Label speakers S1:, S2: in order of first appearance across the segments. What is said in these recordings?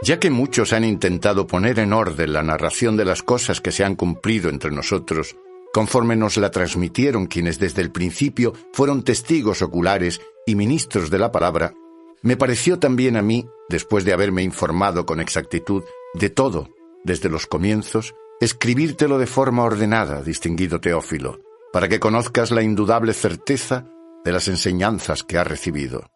S1: Ya que muchos han intentado poner en orden la narración de las cosas que se han cumplido entre nosotros, conforme nos la transmitieron quienes desde el principio fueron testigos oculares y ministros de la palabra, me pareció también a mí, después de haberme informado con exactitud de todo, desde los comienzos, escribírtelo de forma ordenada, distinguido Teófilo, para que conozcas la indudable certeza de las enseñanzas que has recibido.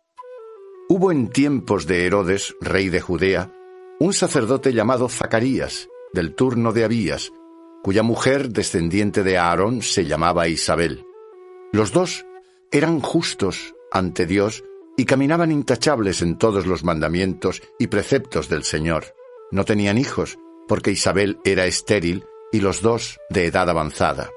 S1: Hubo en tiempos de Herodes, rey de Judea, un sacerdote llamado Zacarías, del turno de Abías, cuya mujer, descendiente de Aarón, se llamaba Isabel. Los dos eran justos ante Dios y caminaban intachables en todos los mandamientos y preceptos del Señor. No tenían hijos, porque Isabel era estéril y los dos de edad avanzada.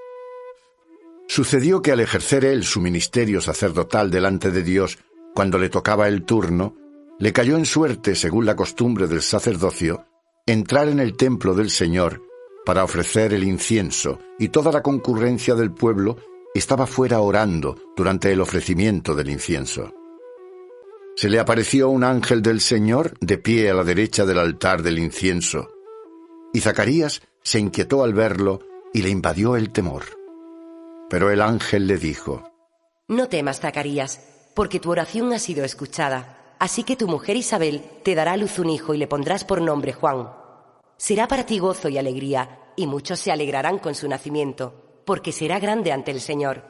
S1: Sucedió que al ejercer él su ministerio sacerdotal delante de Dios, cuando le tocaba el turno, le cayó en suerte, según la costumbre del sacerdocio, entrar en el templo del Señor para ofrecer el incienso, y toda la concurrencia del pueblo estaba fuera orando durante el ofrecimiento del incienso. Se le apareció un ángel del Señor de pie a la derecha del altar del incienso, y Zacarías se inquietó al verlo y le invadió el temor. Pero el ángel le dijo:
S2: No temas, Zacarías, porque tu oración ha sido escuchada. Así que tu mujer Isabel te dará a luz un hijo y le pondrás por nombre Juan. Será para ti gozo y alegría, y muchos se alegrarán con su nacimiento, porque será grande ante el Señor.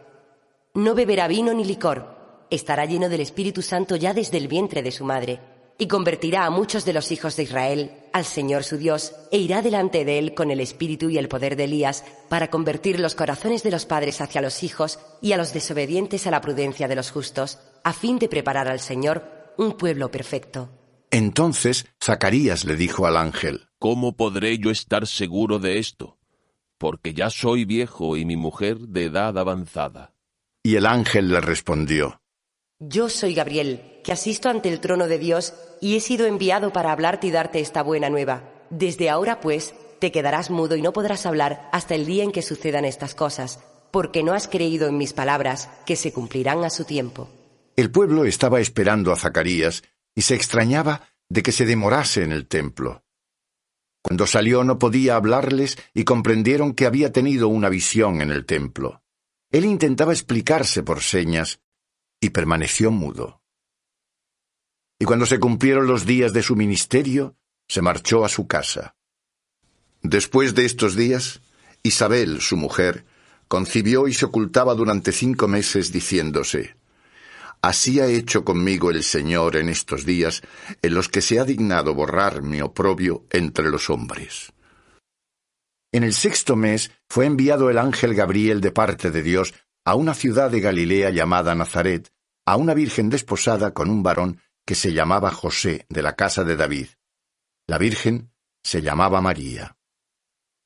S2: No beberá vino ni licor, estará lleno del Espíritu Santo ya desde el vientre de su madre, y convertirá a muchos de los hijos de Israel al Señor su Dios, e irá delante de él con el espíritu y el poder de Elías, para convertir los corazones de los padres hacia los hijos y a los desobedientes a la prudencia de los justos, a fin de preparar al Señor un pueblo perfecto.
S1: Entonces Zacarías le dijo al ángel:
S3: ¿Cómo podré yo estar seguro de esto? Porque ya soy viejo y mi mujer de edad avanzada.
S1: Y el ángel le respondió:
S2: Yo soy Gabriel, que asisto ante el trono de Dios, y he sido enviado para hablarte y darte esta buena nueva. Desde ahora, pues, te quedarás mudo y no podrás hablar hasta el día en que sucedan estas cosas, porque no has creído en mis palabras, que se cumplirán a su tiempo.
S1: El pueblo estaba esperando a Zacarías y se extrañaba de que se demorase en el templo. Cuando salió no podía hablarles y comprendieron que había tenido una visión en el templo. Él intentaba explicarse por señas y permaneció mudo. Y cuando se cumplieron los días de su ministerio, se marchó a su casa. Después de estos días, Isabel, su mujer, concibió y se ocultaba durante 5 meses, diciéndose: Así ha hecho conmigo el Señor en estos días, en los que se ha dignado borrar mi oprobio entre los hombres. En el 6º mes fue enviado el ángel Gabriel de parte de Dios a una ciudad de Galilea llamada Nazaret, a una virgen desposada con un varón que se llamaba José, de la casa de David. La virgen se llamaba María.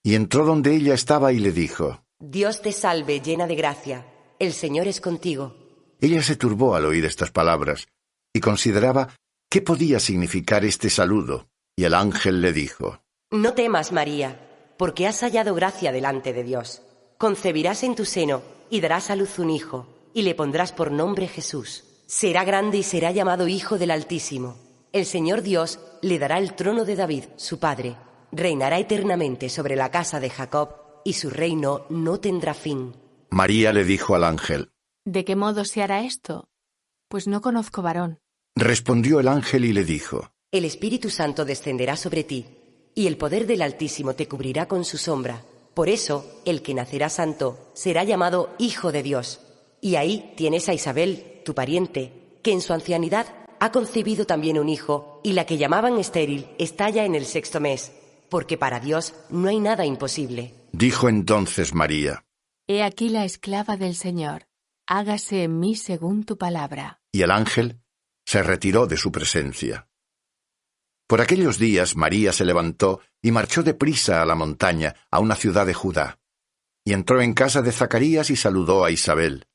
S1: Y entró donde ella estaba y le dijo:
S2: Dios te salve, llena de gracia, el Señor es contigo.
S1: Ella se turbó al oír estas palabras y consideraba qué podía significar este saludo, y el ángel le dijo:
S2: No temas, María, porque has hallado gracia delante de Dios. Concebirás en tu seno y darás a luz un hijo, y le pondrás por nombre Jesús. Será grande y será llamado Hijo del Altísimo. El Señor Dios le dará el trono de David, su padre. Reinará eternamente sobre la casa de Jacob, y su reino no tendrá fin.
S1: María le dijo al ángel:
S4: ¿De qué modo se hará esto? Pues no conozco varón.
S1: Respondió el ángel y le dijo:
S2: El Espíritu Santo descenderá sobre ti, y el poder del Altísimo te cubrirá con su sombra. Por eso, el que nacerá santo será llamado Hijo de Dios. Y ahí tienes a Isabel, tu pariente, que en su ancianidad ha concebido también un hijo, y la que llamaban estéril está ya en el 6º mes, porque para Dios no hay nada imposible.
S1: Dijo entonces María:
S4: He aquí la esclava del Señor. Hágase en mí según tu palabra.
S1: Y el ángel se retiró de su presencia. Por aquellos días María se levantó y marchó deprisa a la montaña, a una ciudad de Judá. Y entró en casa de Zacarías y saludó a Isabel.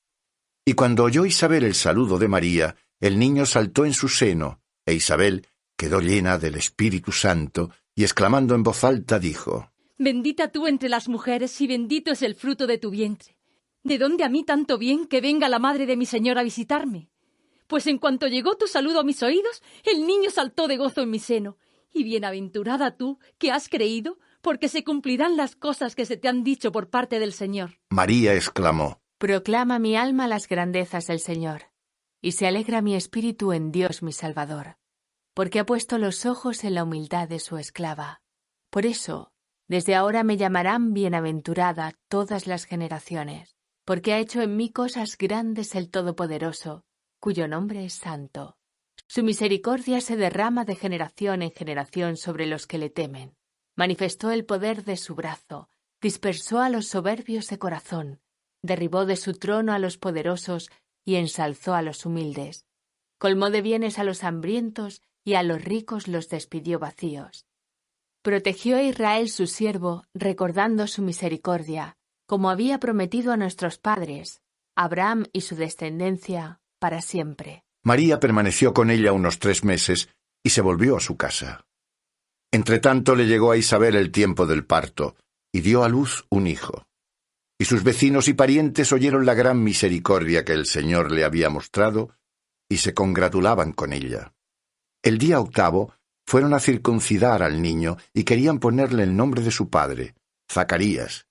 S1: Y cuando oyó Isabel el saludo de María, el niño saltó en su seno, e Isabel quedó llena del Espíritu Santo, y exclamando en voz alta dijo:
S5: Bendita tú entre las mujeres, y bendito es el fruto de tu vientre. ¿De dónde a mí tanto bien que venga la madre de mi Señor a visitarme? Pues en cuanto llegó tu saludo a mis oídos, el niño saltó de gozo en mi seno, Y bienaventurada tú, que has creído, porque se cumplirán las cosas que se te han dicho por parte del Señor.
S1: María exclamó:
S4: Proclama mi alma las grandezas del Señor, y se alegra mi espíritu en Dios mi Salvador, porque ha puesto los ojos en la humildad de su esclava. Por eso, desde ahora me llamarán bienaventurada todas las generaciones, porque ha hecho en mí cosas grandes el Todopoderoso, cuyo nombre es santo. Su misericordia se derrama de generación en generación sobre los que le temen. Manifestó el poder de su brazo, dispersó a los soberbios de corazón, derribó de su trono a los poderosos y ensalzó a los humildes. Colmó de bienes a los hambrientos y a los ricos los despidió vacíos. Protegió a Israel su siervo, recordando su misericordia, como había prometido a nuestros padres, Abraham y su descendencia, para siempre.
S1: María permaneció con ella unos 3 meses y se volvió a su casa. Entretanto le llegó a Isabel el tiempo del parto, y dio a luz un hijo. Y sus vecinos y parientes oyeron la gran misericordia que el Señor le había mostrado, y se congratulaban con ella. El día 8 fueron a circuncidar al niño y querían ponerle el nombre de su padre, Zacarías.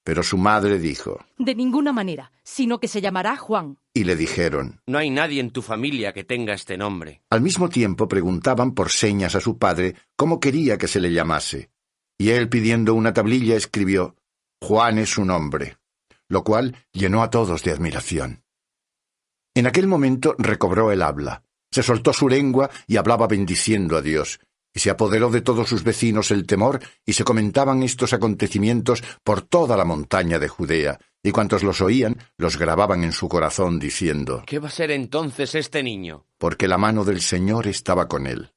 S1: Pero su madre dijo:
S5: De ninguna manera, sino que se llamará Juan.
S1: Y le dijeron:
S6: No hay nadie en tu familia que tenga este nombre.
S1: Al mismo tiempo preguntaban por señas a su padre cómo quería que se le llamase. Y él, pidiendo una tablilla, escribió: Juan es su nombre, lo cual llenó a todos de admiración. En aquel momento recobró el habla, se soltó su lengua y hablaba bendiciendo a Dios. Y se apoderó de todos sus vecinos el temor, y se comentaban estos acontecimientos por toda la montaña de Judea, y cuantos los oían los grababan en su corazón, diciendo:
S6: ¿Qué va a ser entonces este niño?
S1: Porque la mano del Señor estaba con él.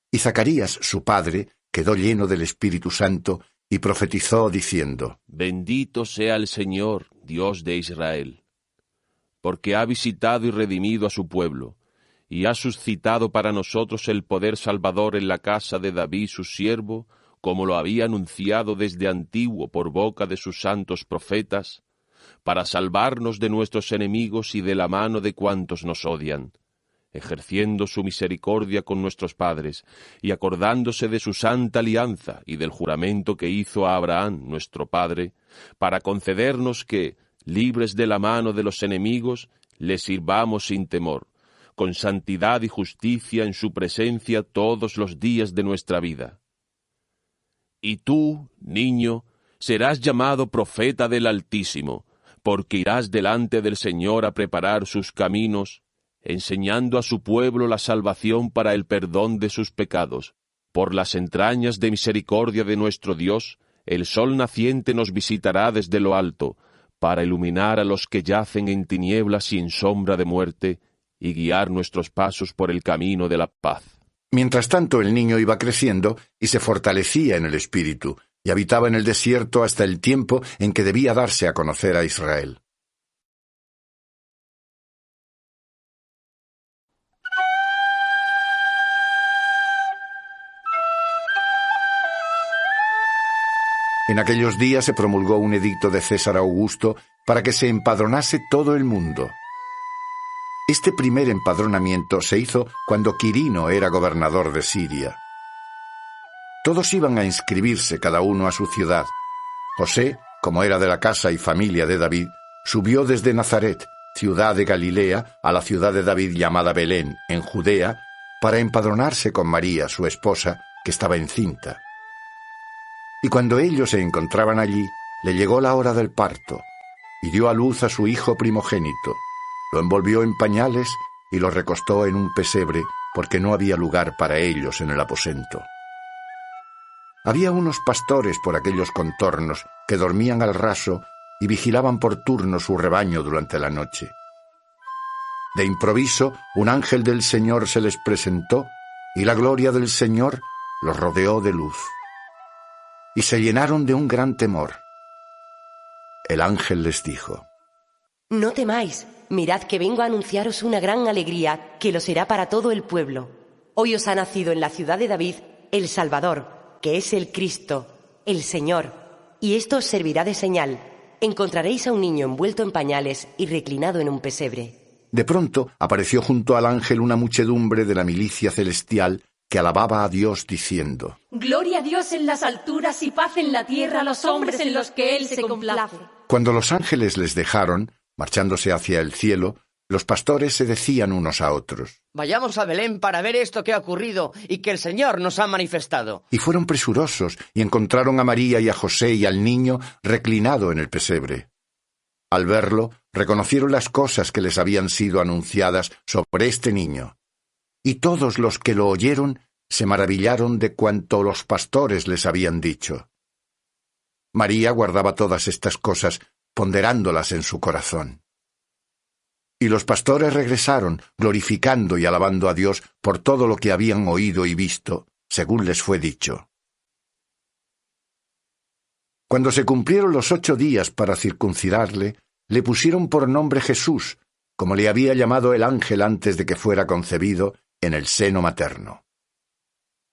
S1: Y Zacarías, su padre, quedó lleno del Espíritu Santo, y profetizó diciendo:
S3: Bendito sea el Señor, Dios de Israel, porque ha visitado y redimido a su pueblo, y ha suscitado para nosotros el poder salvador en la casa de David su siervo, como lo había anunciado desde antiguo por boca de sus santos profetas, para salvarnos de nuestros enemigos y de la mano de cuantos nos odian, ejerciendo su misericordia con nuestros padres, y acordándose de su santa alianza y del juramento que hizo a Abraham, nuestro padre, para concedernos que, libres de la mano de los enemigos, le sirvamos sin temor, con santidad y justicia en su presencia todos los días de nuestra vida. Y tú, niño, serás llamado profeta del Altísimo, porque irás delante del Señor a preparar sus caminos, enseñando a su pueblo la salvación para el perdón de sus pecados. Por las entrañas de misericordia de nuestro Dios, el sol naciente nos visitará desde lo alto, para iluminar a los que yacen en tinieblas y en sombra de muerte, y guiar nuestros pasos por el camino de la paz.
S1: Mientras tanto el niño iba creciendo y se fortalecía en el espíritu, y habitaba en el desierto hasta el tiempo en que debía darse a conocer a Israel. En aquellos días se promulgó un edicto de César Augusto para que se empadronase todo el mundo. Este primer empadronamiento se hizo cuando Quirino era gobernador de Siria. Todos iban a inscribirse cada uno a su ciudad. José, como era de la casa y familia de David, subió desde Nazaret, ciudad de Galilea, a la ciudad de David llamada Belén, en Judea, para empadronarse con María, su esposa, que estaba encinta. Y cuando ellos se encontraban allí, le llegó la hora del parto, y dio a luz a su hijo primogénito. Lo envolvió en pañales y lo recostó en un pesebre, porque no había lugar para ellos en el aposento. Había unos pastores por aquellos contornos que dormían al raso y vigilaban por turno su rebaño durante la noche. De improviso, un ángel del Señor se les presentó, y la gloria del Señor los rodeó de luz. Y se llenaron de un gran temor. El ángel les dijo:
S2: No temáis, mirad que vengo a anunciaros una gran alegría que lo será para todo el pueblo. Hoy os ha nacido en la ciudad de David el Salvador, que es el Cristo, el Señor. Y esto os servirá de señal. Encontraréis a un niño envuelto en pañales y reclinado en un pesebre.
S1: De pronto apareció junto al ángel una muchedumbre de la milicia celestial que alababa a Dios diciendo:
S5: Gloria a Dios en las alturas y paz en la tierra a los hombres en los que Él se complace.
S1: Cuando los ángeles les dejaron, marchándose hacia el cielo, los pastores se decían unos a otros:
S6: Vayamos a Belén para ver esto que ha ocurrido y que el Señor nos ha manifestado.
S1: Y fueron presurosos y encontraron a María y a José y al niño reclinado en el pesebre. Al verlo, reconocieron las cosas que les habían sido anunciadas sobre este niño. Y todos los que lo oyeron se maravillaron de cuanto los pastores les habían dicho. María guardaba todas estas cosas, ponderándolas en su corazón. Y los pastores regresaron, glorificando y alabando a Dios por todo lo que habían oído y visto, según les fue dicho. Cuando se cumplieron los 8 días para circuncidarle, le pusieron por nombre Jesús, como le había llamado el ángel antes de que fuera concebido en el seno materno.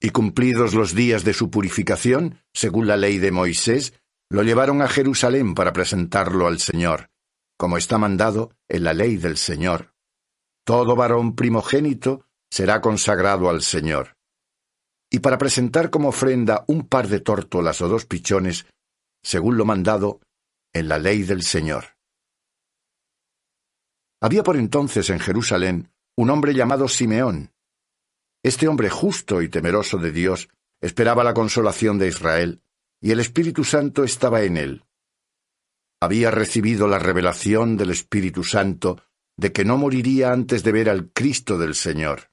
S1: Y cumplidos los días de su purificación, según la ley de Moisés, lo llevaron a Jerusalén para presentarlo al Señor, como está mandado en la ley del Señor. Todo varón primogénito será consagrado al Señor. Y para presentar como ofrenda un par de tórtolas o 2 pichones, según lo mandado en la ley del Señor. Había por entonces en Jerusalén un hombre llamado Simeón. Este hombre justo y temeroso de Dios esperaba la consolación de Israel, y el Espíritu Santo estaba en él. Había recibido la revelación del Espíritu Santo de que no moriría antes de ver al Cristo del Señor.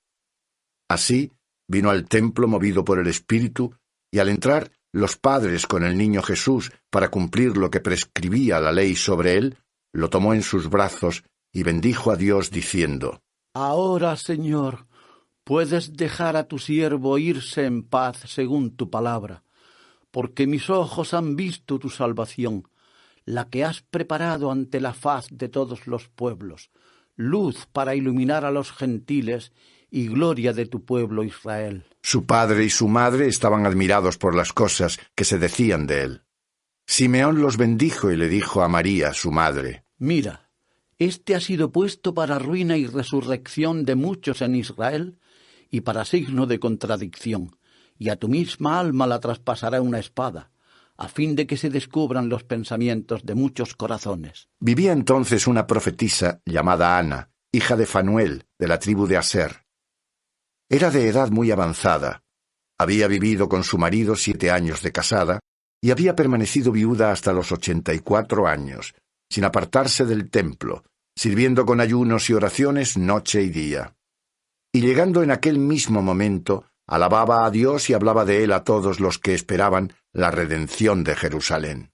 S1: Así vino al templo movido por el Espíritu, y al entrar los padres con el niño Jesús para cumplir lo que prescribía la ley sobre él, lo tomó en sus brazos y bendijo a Dios diciendo:
S7: Ahora, Señor, puedes dejar a tu siervo irse en paz según tu palabra, porque mis ojos han visto tu salvación, la que has preparado ante la faz de todos los pueblos, luz para iluminar a los gentiles y gloria de tu pueblo Israel.
S1: Su padre y su madre estaban admirados por las cosas que se decían de él. Simeón los bendijo y le dijo a María, su madre:
S7: Mira, este ha sido puesto para ruina y resurrección de muchos en Israel y para signo de contradicción, y a tu misma alma la traspasará una espada, a fin de que se descubran los pensamientos de muchos corazones.
S1: Vivía entonces una profetisa llamada Ana, hija de Fanuel, de la tribu de Aser. Era de edad muy avanzada. Había vivido con su marido 7 años de casada y había permanecido viuda hasta los 84 años, sin apartarse del templo, sirviendo con ayunos y oraciones noche y día. Y llegando en aquel mismo momento, alababa a Dios y hablaba de él a todos los que esperaban la redención de Jerusalén.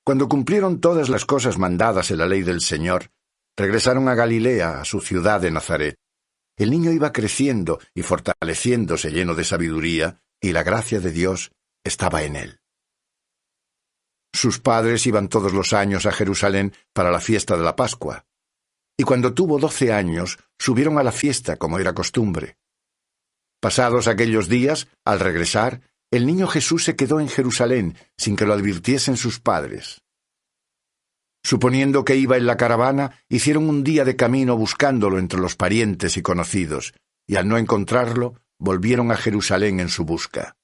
S1: Cuando cumplieron todas las cosas mandadas en la ley del Señor, regresaron a Galilea, a su ciudad de Nazaret. El niño iba creciendo y fortaleciéndose lleno de sabiduría, y la gracia de Dios estaba en él. Sus padres iban todos los años a Jerusalén para la fiesta de la Pascua, y cuando tuvo 12 años, subieron a la fiesta como era costumbre. Pasados aquellos días, al regresar, el niño Jesús se quedó en Jerusalén sin que lo advirtiesen sus padres. Suponiendo que iba en la caravana, hicieron un día de camino buscándolo entre los parientes y conocidos, y al no encontrarlo, volvieron a Jerusalén en su busca.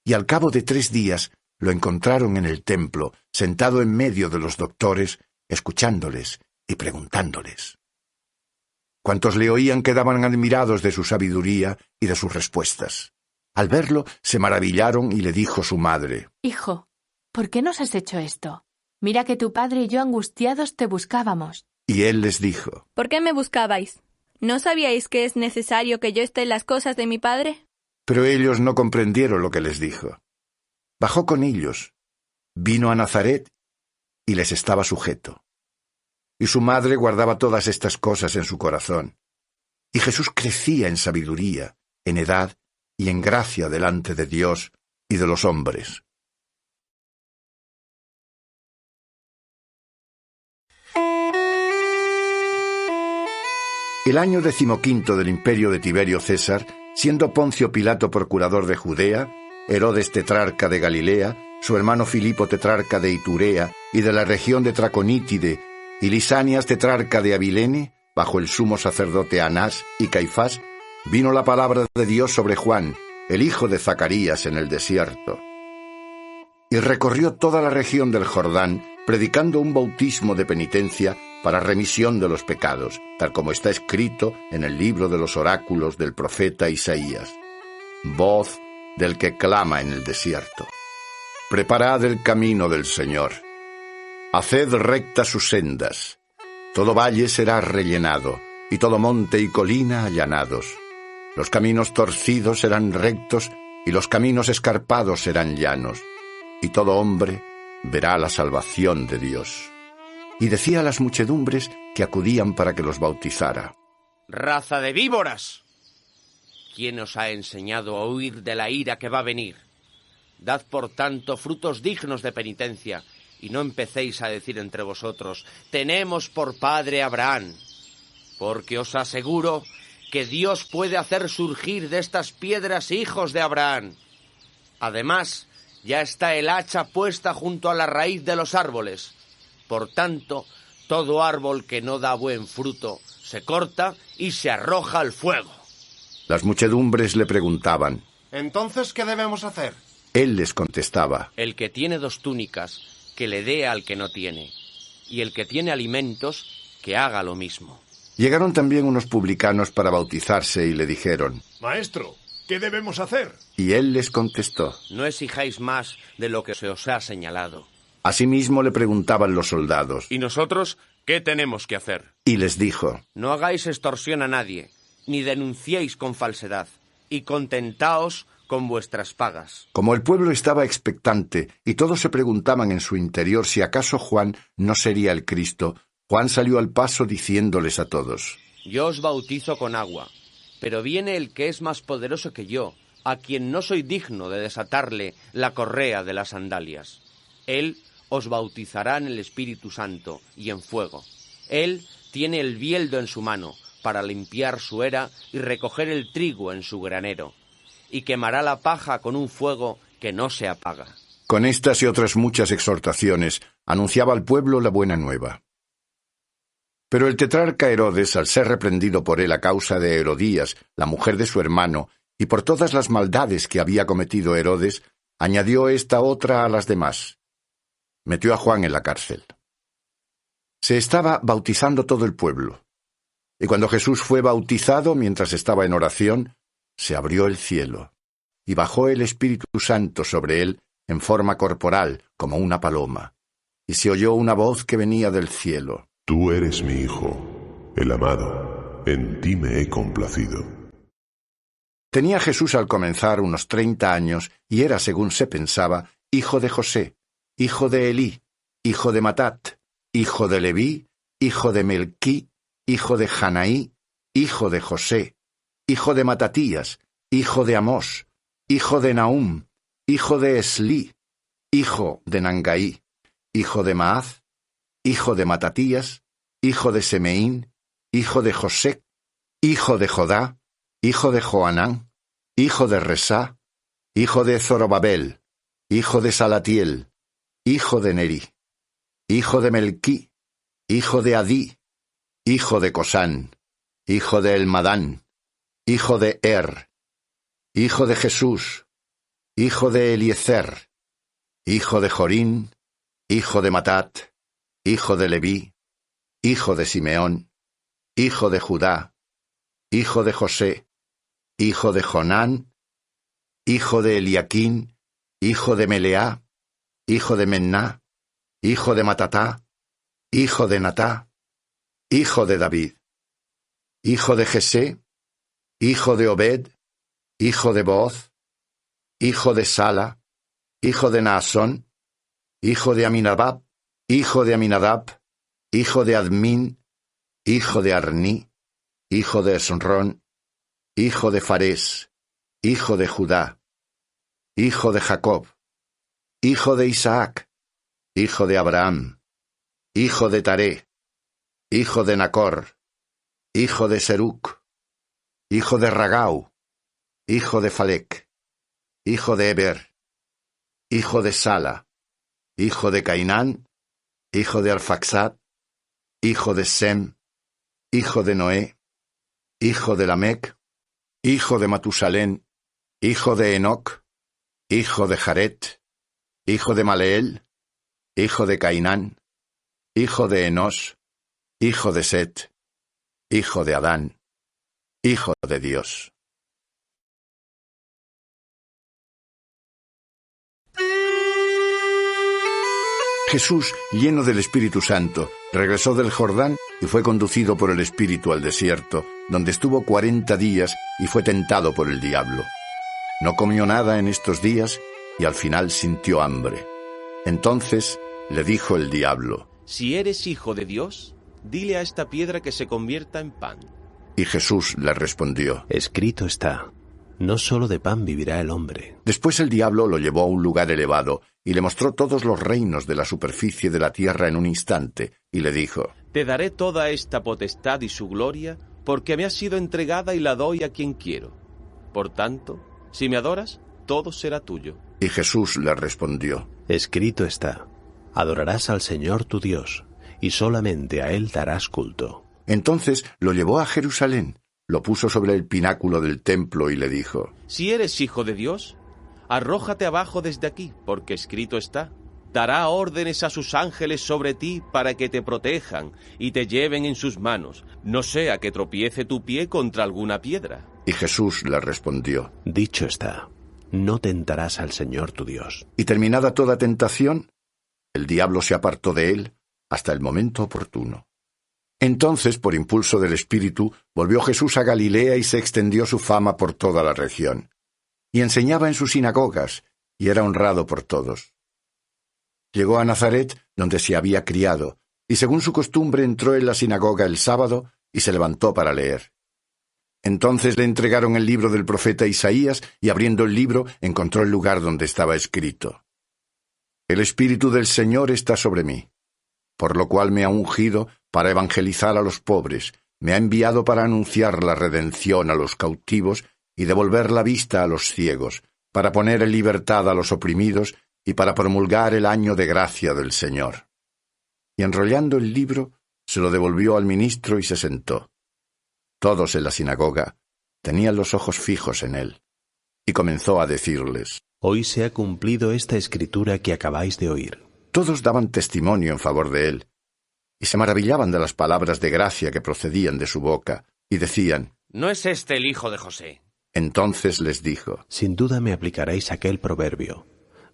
S1: Y al cabo de 3 días, lo encontraron en el templo, sentado en medio de los doctores, escuchándoles y preguntándoles. Cuantos le oían quedaban admirados de su sabiduría y de sus respuestas. Al verlo, se maravillaron y le dijo su madre:
S4: Hijo, ¿por qué nos has hecho esto? Mira que tu padre y yo angustiados te buscábamos.
S1: Y él les dijo:
S8: ¿Por qué me buscabais? ¿No sabíais que es necesario que yo esté en las cosas de mi padre?
S1: Pero ellos no comprendieron lo que les dijo. Bajó con ellos, vino a Nazaret y les estaba sujeto. Y su madre guardaba todas estas cosas en su corazón. Y Jesús crecía en sabiduría, en edad y en gracia delante de Dios y de los hombres. El año 15 del imperio de Tiberio César, siendo Poncio Pilato procurador de Judea, Herodes tetrarca de Galilea, su hermano Filipo tetrarca de Iturea y de la región de Traconítide, y Lisanias tetrarca de Abilene, bajo el sumo sacerdote Anás y Caifás, vino la palabra de Dios sobre Juan, el hijo de Zacarías, en el desierto. Y recorrió toda la región del Jordán, predicando un bautismo de penitencia para remisión de los pecados, tal como está escrito en el libro de los oráculos del profeta Isaías. Voz del que clama en el desierto. Preparad el camino del Señor. Haced rectas sus sendas. Todo valle será rellenado, y todo monte y colina allanados. Los caminos torcidos serán rectos, y los caminos escarpados serán llanos. Y todo hombre verá la salvación de Dios. Y decía a las muchedumbres que acudían para que los bautizara:
S6: ¡Raza de víboras! ¿Quién os ha enseñado a huir de la ira que va a venir? Dad, por tanto, frutos dignos de penitencia, y no empecéis a decir entre vosotros: tenemos por padre a Abraham. Porque os aseguro que Dios puede hacer surgir de estas piedras hijos de Abraham. Además, ya está el hacha puesta junto a la raíz de los árboles. Por tanto, todo árbol que no da buen fruto se corta y se arroja al fuego.
S1: Las muchedumbres le preguntaban:
S9: ¿Entonces qué debemos hacer?
S1: Él les contestaba:
S6: El que tiene 2 túnicas, que le dé al que no tiene, y el que tiene alimentos, que haga lo mismo.
S1: Llegaron también unos publicanos para bautizarse y le dijeron:
S9: Maestro, ¿qué debemos hacer?
S1: Y él les contestó:
S6: No exijáis más de lo que se os ha señalado.
S1: Asimismo le preguntaban los soldados:
S3: ¿Y nosotros qué tenemos que hacer?
S1: Y les dijo:
S6: No hagáis extorsión a nadie, ni denunciéis con falsedad, y contentaos con vuestras pagas.
S1: Como el pueblo estaba expectante y todos se preguntaban en su interior si acaso Juan no sería el Cristo, Juan salió al paso diciéndoles a todos:
S6: Yo os bautizo con agua, pero viene el que es más poderoso que yo, a quien no soy digno de desatarle la correa de las sandalias. Él os bautizará en el Espíritu Santo y en fuego. Él tiene el bieldo en su mano para limpiar su era y recoger el trigo en su granero, y quemará la paja con un fuego que no se apaga.
S1: Con estas y otras muchas exhortaciones anunciaba al pueblo la buena nueva. Pero el tetrarca Herodes, al ser reprendido por él a causa de Herodías, la mujer de su hermano, y por todas las maldades que había cometido Herodes, añadió esta otra a las demás: metió a Juan en la cárcel. Se estaba bautizando todo el pueblo. Y cuando Jesús fue bautizado, mientras estaba en oración, se abrió el cielo, y bajó el Espíritu Santo sobre él en forma corporal, como una paloma. Y se oyó una voz que venía del cielo:
S10: Tú eres mi Hijo, el amado, en ti me he complacido.
S1: Tenía Jesús al comenzar unos 30 años, y era, según se pensaba, hijo de José, hijo de Elí, hijo de Matat, hijo de Leví, hijo de Melquí, hijo de Janaí, hijo de José, hijo de Matatías, hijo de Amós, hijo de Nahum, hijo de Eslí, hijo de Nangaí, hijo de Maaz, hijo de Matatías, hijo de Semeín, hijo de José, hijo de Jodá, hijo de Joanán, hijo de Resá, hijo de Zorobabel, hijo de Salatiel, hijo de Neri, hijo de Melquí, hijo de Adí, hijo de Cosán, hijo de Elmadán, hijo de hijo de Jesús, hijo de Eliezer, hijo de Jorín, hijo de Matat, hijo de Leví, hijo de Simeón, hijo de Judá, hijo de José, hijo de Jonán, hijo de Eliaquín, hijo de Meleá, hijo de Menná, hijo de Matatá, hijo de Natá, hijo de David, hijo de Jesé, hijo de Obed, hijo de Booz, hijo de Sala, hijo de Naasón, hijo de Aminadab, hijo de Aminadab, hijo de Admín, hijo de Arní, hijo de Esrón, hijo de Farés, hijo de Judá, hijo de Jacob, hijo de Isaac, hijo de Abraham, hijo de Taré, hijo de Nacor, hijo de Seruc, hijo de Ragau, hijo de Falec, hijo de Eber, hijo de Sala, hijo de Cainán, hijo de Arfaxad, hijo de Sem, hijo de Noé, hijo de Lamec, hijo de Matusalén, hijo de Enoc, hijo de Jared, hijo de Maleel, hijo de Cainán, hijo de Enos, hijo de Set, hijo de Adán, hijo de Dios. Jesús, lleno del Espíritu Santo, regresó del Jordán y fue conducido por el Espíritu al desierto, donde estuvo 40 días y fue tentado por el diablo. No comió nada en estos días y al final sintió hambre. Entonces le dijo el diablo:
S3: Si eres hijo de Dios, dile a esta piedra que se convierta en pan.
S1: Y Jesús le respondió:
S11: Escrito está, no solo de pan vivirá el hombre.
S1: Después el diablo lo llevó a un lugar elevado y le mostró todos los reinos de la superficie de la tierra en un instante, y le dijo:
S3: Te daré toda esta potestad y su gloria, porque me ha sido entregada y la doy a quien quiero. Por tanto, si me adoras, todo será tuyo.
S1: Y Jesús le respondió:
S11: Escrito está, adorarás al Señor tu Dios, y solamente a Él darás culto.
S1: Entonces lo llevó a Jerusalén, lo puso sobre el pináculo del templo y le dijo:
S3: Si eres hijo de Dios, arrójate abajo desde aquí, porque escrito está, dará órdenes a sus ángeles sobre ti para que te protejan y te lleven en sus manos, no sea que tropiece tu pie contra alguna piedra.
S1: Y Jesús le respondió:
S11: Dicho está, no tentarás al Señor tu Dios.
S1: Y terminada toda tentación, el diablo se apartó de él hasta el momento oportuno. Entonces, por impulso del Espíritu, volvió Jesús a Galilea y se extendió su fama por toda la región. Y enseñaba en sus sinagogas, y era honrado por todos. Llegó a Nazaret, donde se había criado, y según su costumbre entró en la sinagoga el sábado y se levantó para leer. Entonces le entregaron el libro del profeta Isaías, y abriendo el libro encontró el lugar donde estaba escrito: El Espíritu del Señor está sobre mí, por lo cual me ha ungido para evangelizar a los pobres, me ha enviado para anunciar la redención a los cautivos y devolver la vista a los ciegos, para poner en libertad a los oprimidos y para promulgar el año de gracia del Señor. Y enrollando el libro, se lo devolvió al ministro y se sentó. Todos en la sinagoga tenían los ojos fijos en él, y comenzó a decirles:
S11: Hoy se ha cumplido esta escritura que acabáis de oír.
S1: Todos daban testimonio en favor de él, y se maravillaban de las palabras de gracia que procedían de su boca, y decían:
S6: ¿No es este el hijo de José?
S1: Entonces les dijo:
S11: Sin duda me aplicaréis aquel proverbio: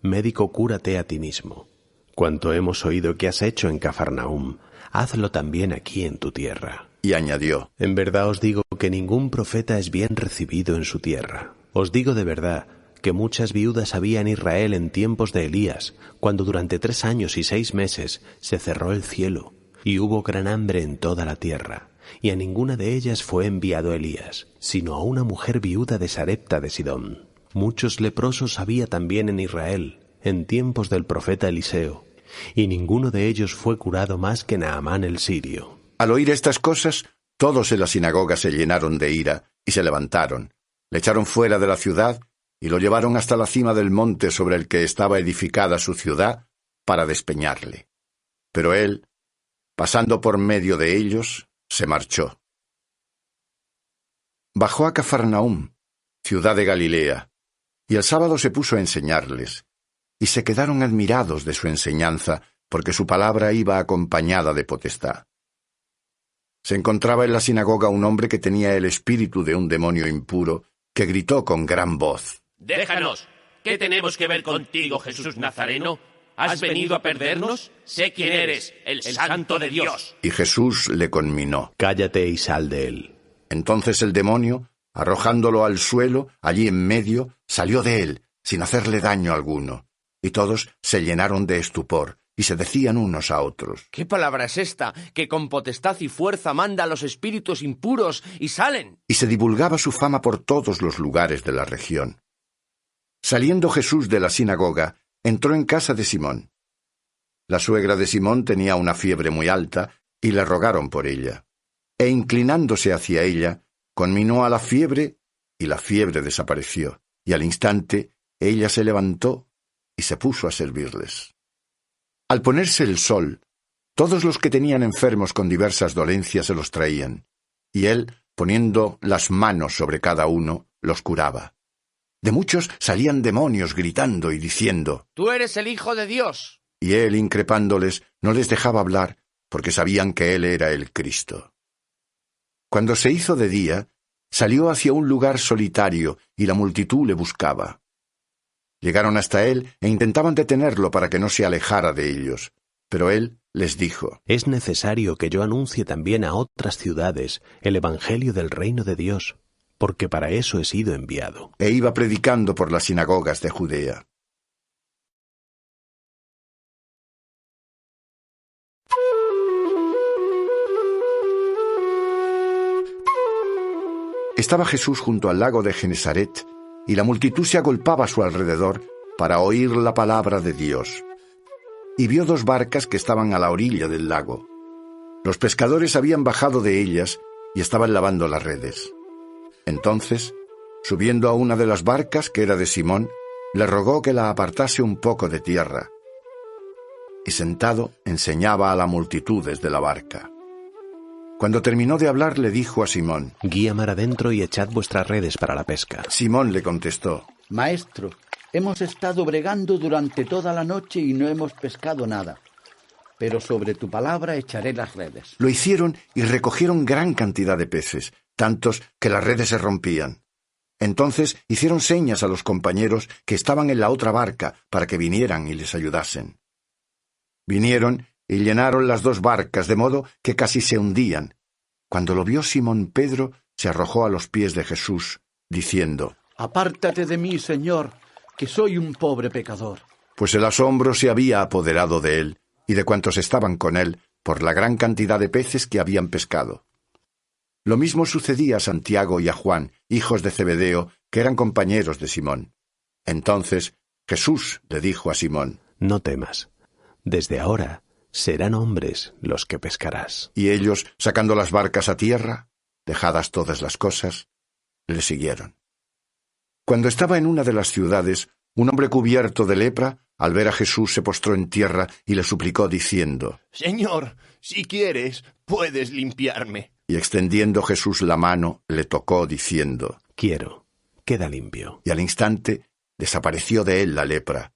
S11: Médico, cúrate a ti mismo. Cuanto hemos oído que has hecho en Cafarnaúm, hazlo también aquí en tu tierra.
S1: Y añadió:
S11: En verdad os digo que ningún profeta es bien recibido en su tierra. Os digo de verdad que muchas viudas había en Israel en tiempos de Elías, cuando durante 3 años y 6 meses se cerró el cielo, y hubo gran hambre en toda la tierra, y a ninguna de ellas fue enviado Elías, sino a una mujer viuda de Sarepta de Sidón. Muchos leprosos había también en Israel, en tiempos del profeta Eliseo, y ninguno de ellos fue curado más que Naamán el sirio.
S1: Al oír estas cosas, todos en la sinagoga se llenaron de ira, y se levantaron, le echaron fuera de la ciudad, y lo llevaron hasta la cima del monte sobre el que estaba edificada su ciudad, para despeñarle. Pero él, pasando por medio de ellos, se marchó. Bajó a Cafarnaúm, ciudad de Galilea, y el sábado se puso a enseñarles, y se quedaron admirados de su enseñanza, porque su palabra iba acompañada de potestad. Se encontraba en la sinagoga un hombre que tenía el espíritu de un demonio impuro, que gritó con gran voz:
S12: Déjanos. ¿Qué tenemos que ver contigo, Jesús Nazareno? ¿Has venido a perdernos? Sé quién eres, el Santo de Dios.
S1: Y Jesús le conminó:
S11: Cállate y sal de él.
S1: Entonces el demonio, arrojándolo al suelo, allí en medio, salió de él, sin hacerle daño alguno. Y todos se llenaron de estupor, y se decían unos a otros:
S6: ¿Qué palabra es esta, que con potestad y fuerza manda a los espíritus impuros y salen?
S1: Y se divulgaba su fama por todos los lugares de la región. Saliendo Jesús de la sinagoga, entró en casa de Simón. La suegra de Simón tenía una fiebre muy alta, y le rogaron por ella. E inclinándose hacia ella, conminó a la fiebre, y la fiebre desapareció, y al instante ella se levantó y se puso a servirles. Al ponerse el sol, todos los que tenían enfermos con diversas dolencias se los traían, y él poniendo las manos sobre cada uno, los curaba. De muchos salían demonios gritando y diciendo:
S6: «Tú eres el Hijo de Dios».
S1: Y él, increpándoles, no les dejaba hablar, porque sabían que él era el Cristo. Cuando se hizo de día, salió hacia un lugar solitario, y la multitud le buscaba. Llegaron hasta él e intentaban detenerlo para que no se alejara de ellos. Pero él les dijo:
S11: Es necesario que yo anuncie también a otras ciudades el evangelio del reino de Dios, porque para eso he sido enviado.
S1: E iba predicando por las sinagogas de Judea. Estaba Jesús junto al lago de Genesaret, y la multitud se agolpaba a su alrededor para oír la palabra de Dios. Y vio 2 barcas que estaban a la orilla del lago. Los pescadores habían bajado de ellas y estaban lavando las redes. Entonces, subiendo a una de las barcas, que era de Simón, le rogó que la apartase un poco de tierra. Y sentado, enseñaba a la multitud desde la barca. Cuando terminó de hablar, le dijo a Simón:
S11: Guía mar adentro y echad vuestras redes para la pesca.
S1: Simón le contestó:
S7: Maestro, hemos estado bregando durante toda la noche y no hemos pescado nada. Pero sobre tu palabra echaré las redes.
S1: Lo hicieron y recogieron gran cantidad de peces, tantos que las redes se rompían. Entonces hicieron señas a los compañeros que estaban en la otra barca para que vinieran y les ayudasen. Vinieron y llenaron las 2 barcas, de modo que casi se hundían. Cuando lo vio Simón Pedro, se arrojó a los pies de Jesús, diciendo:
S7: Apártate de mí, Señor, que soy un pobre pecador.
S1: Pues el asombro se había apoderado de él y de cuantos estaban con él por la gran cantidad de peces que habían pescado. Lo mismo sucedía a Santiago y a Juan, hijos de Zebedeo, que eran compañeros de Simón. Entonces Jesús le dijo a Simón:
S11: No temas, desde ahora serán hombres los que pescarás.
S1: Y ellos, sacando las barcas a tierra, dejadas todas las cosas, le siguieron. Cuando estaba en una de las ciudades, un hombre cubierto de lepra, al ver a Jesús, se postró en tierra y le suplicó diciendo:
S12: Señor, si quieres, puedes limpiarme.
S1: Y extendiendo Jesús la mano, le tocó diciendo:
S11: Quiero, queda limpio.
S1: Y al instante desapareció de él la lepra.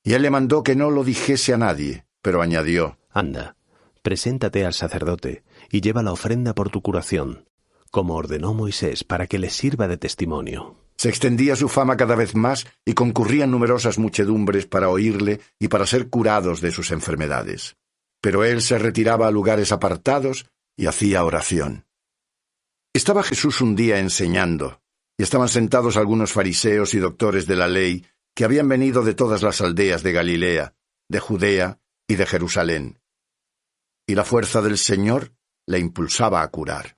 S1: Y él le mandó que no lo dijese a nadie, pero añadió:
S11: Anda, preséntate al sacerdote y lleva la ofrenda por tu curación, como ordenó Moisés, para que les sirva de testimonio.
S1: Se extendía su fama cada vez más y concurrían numerosas muchedumbres para oírle y para ser curados de sus enfermedades. Pero él se retiraba a lugares apartados y hacía oración. Estaba Jesús un día enseñando, y estaban sentados algunos fariseos y doctores de la ley que habían venido de todas las aldeas de Galilea, de Judea y de Jerusalén. Y la fuerza del Señor le impulsaba a curar.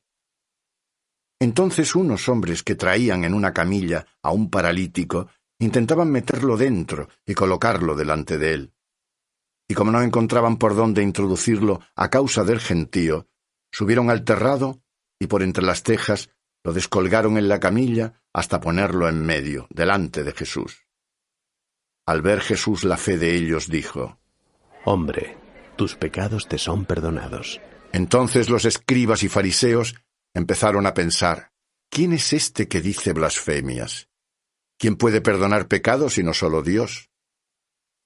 S1: Entonces unos hombres que traían en una camilla a un paralítico intentaban meterlo dentro y colocarlo delante de él. Y como no encontraban por dónde introducirlo a causa del gentío, subieron al terrado y por entre las tejas lo descolgaron en la camilla hasta ponerlo en medio, delante de Jesús. Al ver Jesús la fe de ellos, dijo:
S11: Hombre, tus pecados te son perdonados.
S1: Entonces los escribas y fariseos empezaron a pensar: ¿quién es este que dice blasfemias? ¿Quién puede perdonar pecados sino solo Dios?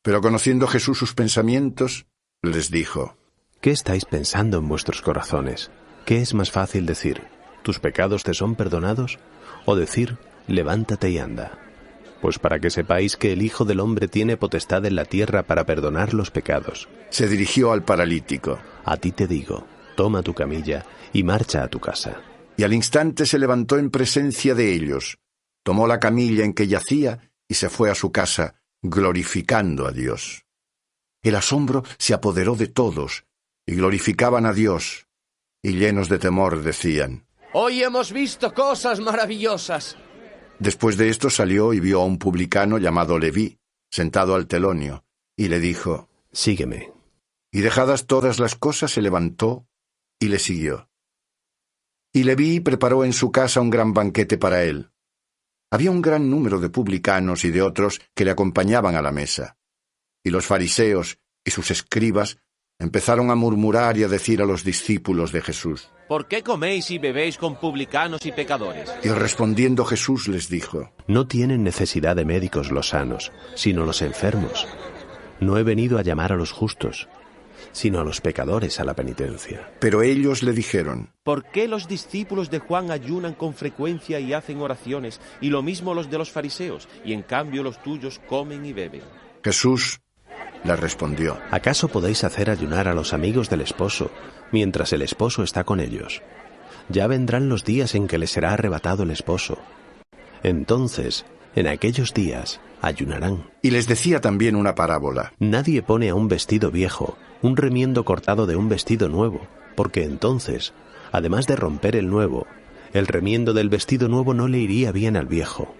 S1: Pero conociendo Jesús sus pensamientos, les dijo:
S11: ¿Qué estáis pensando en vuestros corazones? ¿Qué es más fácil decir: tus pecados te son perdonados? O decir: levántate y anda. Pues para que sepáis que el Hijo del Hombre tiene potestad en la tierra para perdonar los pecados.
S1: Se dirigió al paralítico:
S11: A ti te digo, toma tu camilla y marcha a tu casa.
S1: Y al instante se levantó en presencia de ellos, tomó la camilla en que yacía y se fue a su casa, glorificando a Dios. El asombro se apoderó de todos, y glorificaban a Dios, y llenos de temor decían:
S6: Hoy hemos visto cosas maravillosas.
S1: Después de esto salió y vio a un publicano llamado Leví, sentado al telonio, y le dijo:
S11: Sígueme.
S1: Y dejadas todas las cosas se levantó y le siguió. Y Leví preparó en su casa un gran banquete para él. Había un gran número de publicanos y de otros que le acompañaban a la mesa. Y los fariseos y sus escribas empezaron a murmurar y a decir a los discípulos de Jesús:
S3: ¿Por qué coméis y bebéis con publicanos y pecadores?
S1: Y respondiendo Jesús les dijo:
S11: No tienen necesidad de médicos los sanos, sino los enfermos. No he venido a llamar a los justos, sino a los pecadores a la penitencia.
S1: Pero ellos le dijeron:
S3: ¿Por qué los discípulos de Juan ayunan con frecuencia y hacen oraciones, y lo mismo los de los fariseos, y en cambio los tuyos comen y beben?
S1: Jesús les respondió:
S11: ¿Acaso podéis hacer ayunar a los amigos del esposo, mientras el esposo está con ellos? Ya vendrán los días en que les será arrebatado el esposo. Entonces, en aquellos días, ayunarán.
S1: Y les decía también una parábola:
S11: Nadie pone a un vestido viejo un remiendo cortado de un vestido nuevo, porque entonces, además de romper el nuevo, el remiendo del vestido nuevo no le iría bien al viejo.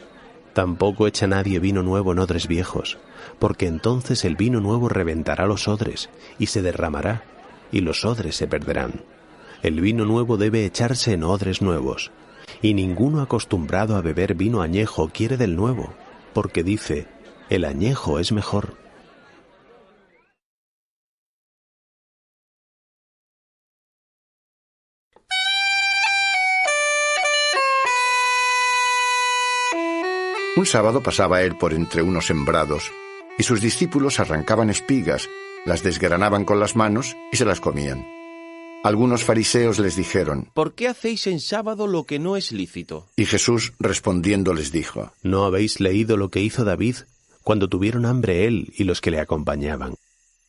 S11: Tampoco echa nadie vino nuevo en odres viejos, porque entonces el vino nuevo reventará los odres, y se derramará, y los odres se perderán. El vino nuevo debe echarse en odres nuevos, y ninguno acostumbrado a beber vino añejo quiere del nuevo, porque dice: el añejo es mejor.
S1: Un sábado pasaba él por entre unos sembrados, y sus discípulos arrancaban espigas, las desgranaban con las manos y se las comían. Algunos fariseos les dijeron:
S3: ¿Por qué hacéis en sábado lo que no es lícito?
S1: Y Jesús respondiendo les dijo:
S11: ¿No habéis leído lo que hizo David cuando tuvieron hambre él y los que le acompañaban?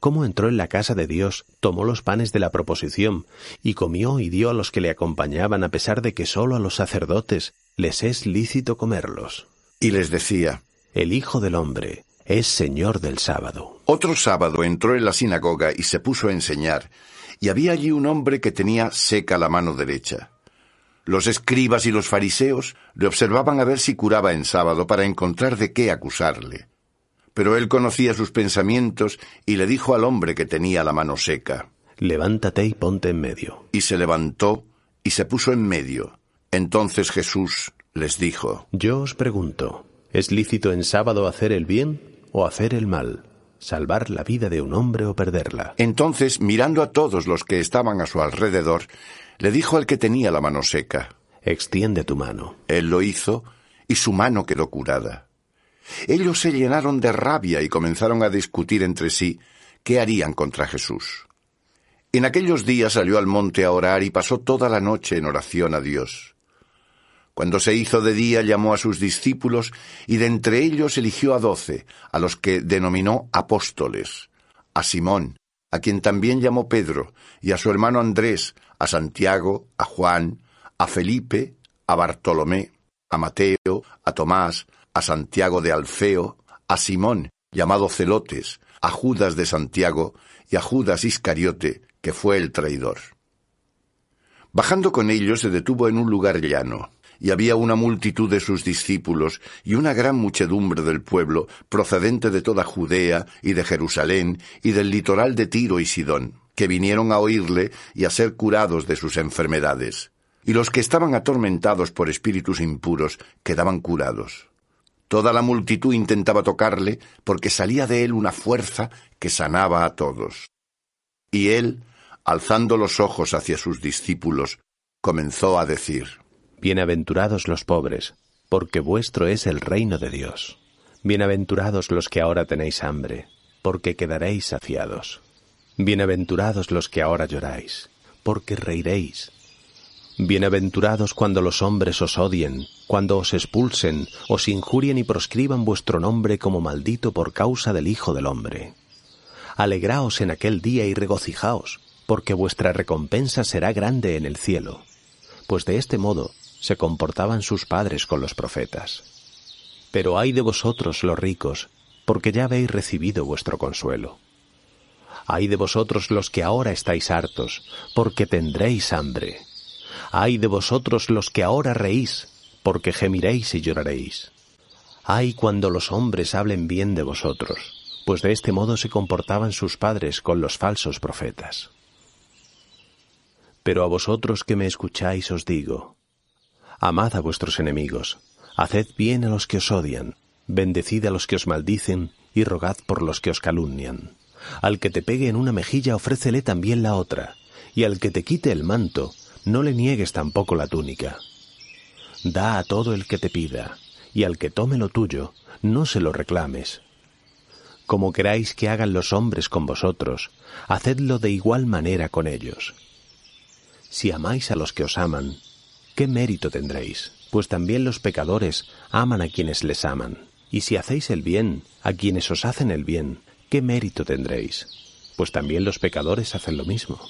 S11: Cómo entró en la casa de Dios, tomó los panes de la proposición, y comió y dio a los que le acompañaban, a pesar de que solo a los sacerdotes les es lícito comerlos.
S1: Y les decía:
S11: El Hijo del Hombre es Señor del sábado.
S1: Otro sábado entró en la sinagoga y se puso a enseñar, y había allí un hombre que tenía seca la mano derecha. Los escribas y los fariseos le observaban a ver si curaba en sábado para encontrar de qué acusarle. Pero él conocía sus pensamientos y le dijo al hombre que tenía la mano seca:
S11: Levántate y ponte en medio.
S1: Y se levantó y se puso en medio. Entonces Jesús les dijo:
S11: Yo os pregunto, ¿es lícito en sábado hacer el bien o hacer el mal? ¿Salvar la vida de un hombre o perderla?
S1: Entonces, mirando a todos los que estaban a su alrededor, le dijo al que tenía la mano seca:
S11: Extiende tu mano.
S1: Él lo hizo, y su mano quedó curada. Ellos se llenaron de rabia y comenzaron a discutir entre sí qué harían contra Jesús. En aquellos días salió al monte a orar y pasó toda la noche en oración a Dios. Cuando se hizo de día, llamó a sus discípulos, y de entre ellos eligió a 12, a los que denominó apóstoles: a Simón, a quien también llamó Pedro, y a su hermano Andrés, a Santiago, a Juan, a Felipe, a Bartolomé, a Mateo, a Tomás, a Santiago de Alfeo, a Simón, llamado Celotes, a Judas de Santiago, y a Judas Iscariote, que fue el traidor. Bajando con ellos, se detuvo en un lugar llano, y había una multitud de sus discípulos y una gran muchedumbre del pueblo, procedente de toda Judea y de Jerusalén y del litoral de Tiro y Sidón, que vinieron a oírle y a ser curados de sus enfermedades. Y los que estaban atormentados por espíritus impuros quedaban curados. Toda la multitud intentaba tocarle, porque salía de él una fuerza que sanaba a todos. Y él, alzando los ojos hacia sus discípulos, comenzó a decir:
S11: Bienaventurados los pobres, porque vuestro es el reino de Dios. Bienaventurados los que ahora tenéis hambre, porque quedaréis saciados. Bienaventurados los que ahora lloráis, porque reiréis. Bienaventurados cuando los hombres os odien, cuando os expulsen, os injurien y proscriban vuestro nombre como maldito por causa del Hijo del Hombre. Alegraos en aquel día y regocijaos, porque vuestra recompensa será grande en el cielo, pues de este modo se comportaban sus padres con los profetas. Pero ay de vosotros los ricos, porque ya habéis recibido vuestro consuelo. Ay de vosotros los que ahora estáis hartos, porque tendréis hambre. Ay de vosotros los que ahora reís, porque gemiréis y lloraréis. Ay cuando los hombres hablen bien de vosotros, pues de este modo se comportaban sus padres con los falsos profetas. Pero a vosotros que me escucháis os digo: amad a vuestros enemigos, haced bien a los que os odian, bendecid a los que os maldicen y rogad por los que os calumnian. Al que te pegue en una mejilla, ofrécele también la otra, y al que te quite el manto, no le niegues tampoco la túnica. Da a todo el que te pida, y al que tome lo tuyo, no se lo reclames. Como queráis que hagan los hombres con vosotros, hacedlo de igual manera con ellos. Si amáis a los que os aman, ¿qué mérito tendréis? Pues también los pecadores aman a quienes les aman. Y si hacéis el bien a quienes os hacen el bien, ¿qué mérito tendréis? Pues también los pecadores hacen lo mismo.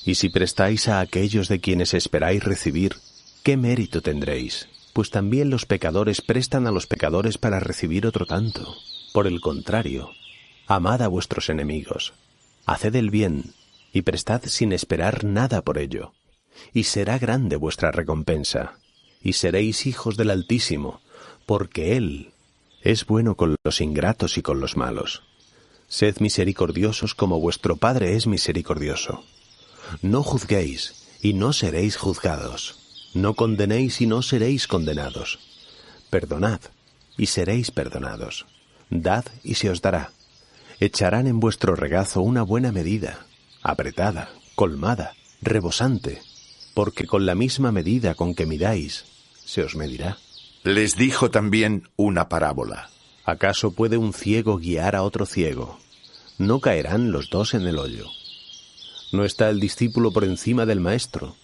S11: Y si prestáis a aquellos de quienes esperáis recibir, ¿qué mérito tendréis? Pues también los pecadores prestan a los pecadores para recibir otro tanto. Por el contrario, amad a vuestros enemigos, haced el bien y prestad sin esperar nada por ello, y será grande vuestra recompensa, y seréis hijos del Altísimo, porque Él es bueno con los ingratos y con los malos. Sed misericordiosos como vuestro Padre es misericordioso. No juzguéis, y no seréis juzgados. No condenéis, y no seréis condenados. Perdonad, y seréis perdonados. Dad, y se os dará. Echarán en vuestro regazo una buena medida, apretada, colmada, rebosante, porque con la misma medida con que midáis, se os medirá.
S1: Les dijo también una parábola.
S11: ¿Acaso puede un ciego guiar a otro ciego? ¿No caerán los dos en el hoyo? ¿No está el discípulo por encima del maestro?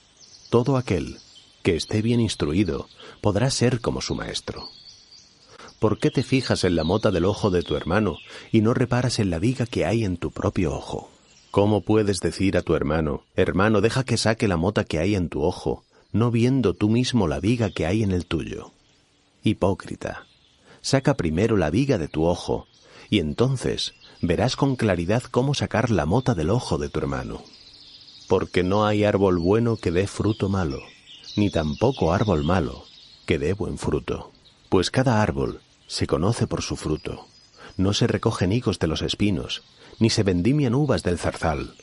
S11: Todo aquel que esté bien instruido podrá ser como su maestro. ¿Por qué te fijas en la mota del ojo de tu hermano y no reparas en la viga que hay en tu propio ojo? ¿Cómo puedes decir a tu hermano, hermano, deja que saque la mota que hay en tu ojo, no viendo tú mismo la viga que hay en el tuyo? Hipócrita, saca primero la viga de tu ojo, y entonces verás con claridad cómo sacar la mota del ojo de tu hermano. Porque no hay árbol bueno que dé fruto malo, ni tampoco árbol malo que dé buen fruto. Pues cada árbol se conoce por su fruto. No se recogen higos de los espinos, ni se vendimian uvas del zarzal.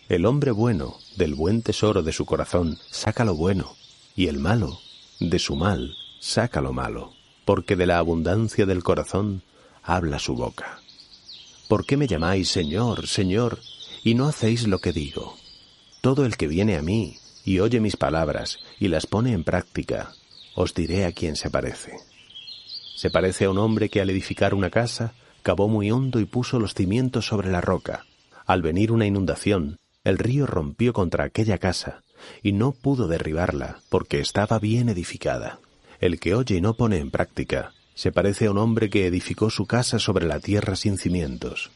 S11: El hombre bueno, del buen tesoro de su corazón, saca lo bueno, y el malo, de su mal, saca lo malo, porque de la abundancia del corazón habla su boca. ¿Por qué me llamáis Señor, Señor, y no hacéis lo que digo? Todo el que viene a mí y oye mis palabras y las pone en práctica, os diré a quién se parece. Se parece a un hombre que al edificar una casa, cavó muy hondo y puso los cimientos sobre la roca. Al venir una inundación, el río rompió contra aquella casa, y no pudo derribarla, porque estaba bien edificada. El que oye y no pone en práctica, se parece a un hombre que edificó su casa sobre la tierra sin cimientos.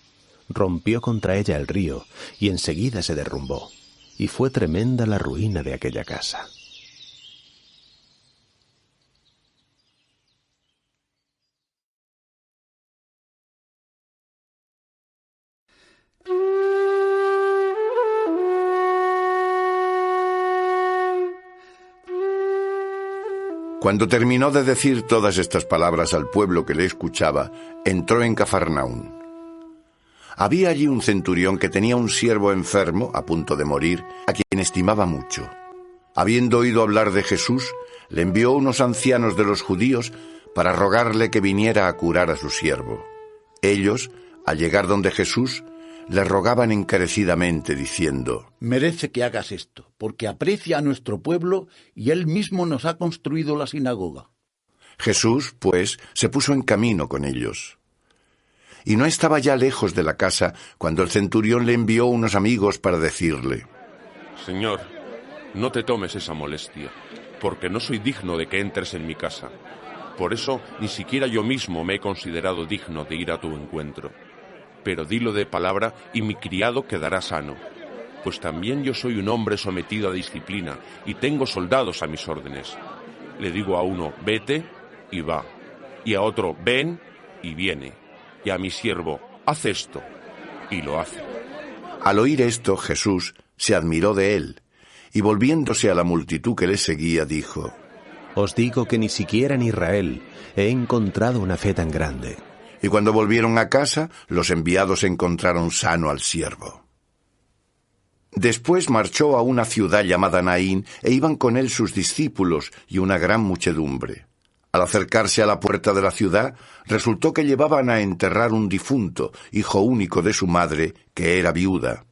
S11: Rompió contra ella el río, y enseguida se derrumbó, y fue tremenda la ruina de aquella casa.
S1: Cuando terminó de decir todas estas palabras al pueblo que le escuchaba, entró en Cafarnaún. Había allí un centurión que tenía un siervo enfermo, a punto de morir, a quien estimaba mucho. Habiendo oído hablar de Jesús, le envió unos ancianos de los judíos para rogarle que viniera a curar a su siervo. Ellos, al llegar donde Jesús, le rogaban encarecidamente, diciendo:
S7: merece que hagas esto, porque aprecia a nuestro pueblo y él mismo nos ha construido la sinagoga.
S1: Jesús, pues, se puso en camino con ellos. Y no estaba ya lejos de la casa cuando el centurión le envió unos amigos para decirle:
S3: Señor, no te tomes esa molestia, porque no soy digno de que entres en mi casa. Por eso ni siquiera yo mismo me he considerado digno de ir a tu encuentro. Pero dilo de palabra y mi criado quedará sano. Pues también yo soy un hombre sometido a disciplina y tengo soldados a mis órdenes. Le digo a uno, vete, y va. Y a otro, ven, y viene. Y a mi siervo, haz esto, y lo hace.
S1: Al oír esto, Jesús se admiró de él, y volviéndose a la multitud que le seguía, dijo:
S11: Os digo que ni siquiera en Israel he encontrado una fe tan grande.
S1: Y cuando volvieron a casa, los enviados encontraron sano al siervo. Después marchó a una ciudad llamada Naín, e iban con él sus discípulos y una gran muchedumbre. Al acercarse a la puerta de la ciudad, resultó que llevaban a enterrar un difunto, hijo único de su madre, que era viuda.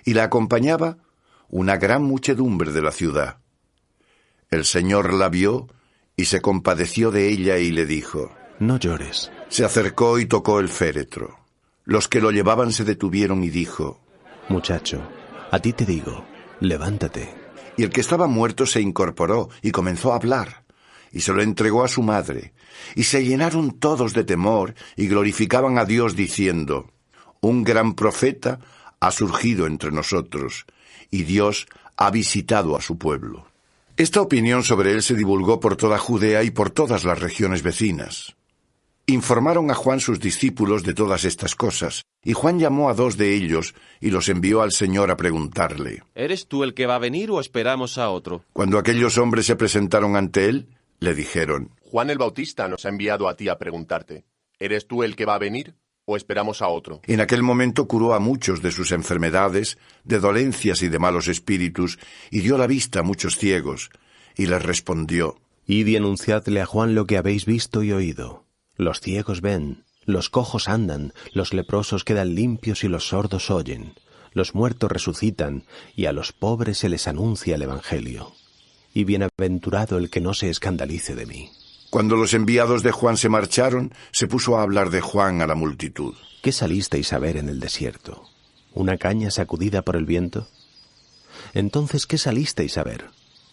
S1: Y la acompañaba una gran muchedumbre de la ciudad. El Señor la vio y se compadeció de ella y le dijo:
S11: No llores.
S1: Se acercó y tocó el féretro. Los que lo llevaban se detuvieron y dijo:
S11: Muchacho, a ti te digo, levántate.
S1: Y el que estaba muerto se incorporó y comenzó a hablar, y se lo entregó a su madre. Y se llenaron todos de temor y glorificaban a Dios diciendo: Un gran profeta ha surgido entre nosotros, y Dios ha visitado a su pueblo. Esta opinión sobre él se divulgó por toda Judea y por todas las regiones vecinas. Informaron a Juan sus discípulos de todas estas cosas, y Juan llamó a 2 de ellos y los envió al Señor a preguntarle:
S3: ¿Eres tú el que va a venir o esperamos a otro?
S1: Cuando aquellos hombres se presentaron ante él, le dijeron:
S13: Juan el Bautista nos ha enviado a ti a preguntarte: ¿eres tú el que va a venir o esperamos a otro?
S1: En aquel momento curó a muchos de sus enfermedades, de dolencias y de malos espíritus, y dio la vista a muchos ciegos, y les respondió:
S11: Id y anunciadle a Juan lo que habéis visto y oído. Los ciegos ven, los cojos andan, los leprosos quedan limpios y los sordos oyen, los muertos resucitan, y a los pobres se les anuncia el Evangelio. Y bienaventurado el que no se escandalice de mí.
S1: Cuando los enviados de Juan se marcharon, se puso a hablar de Juan a la multitud.
S11: ¿Qué salisteis a ver en el desierto? ¿Una caña sacudida por el viento? Entonces, ¿qué salisteis a ver?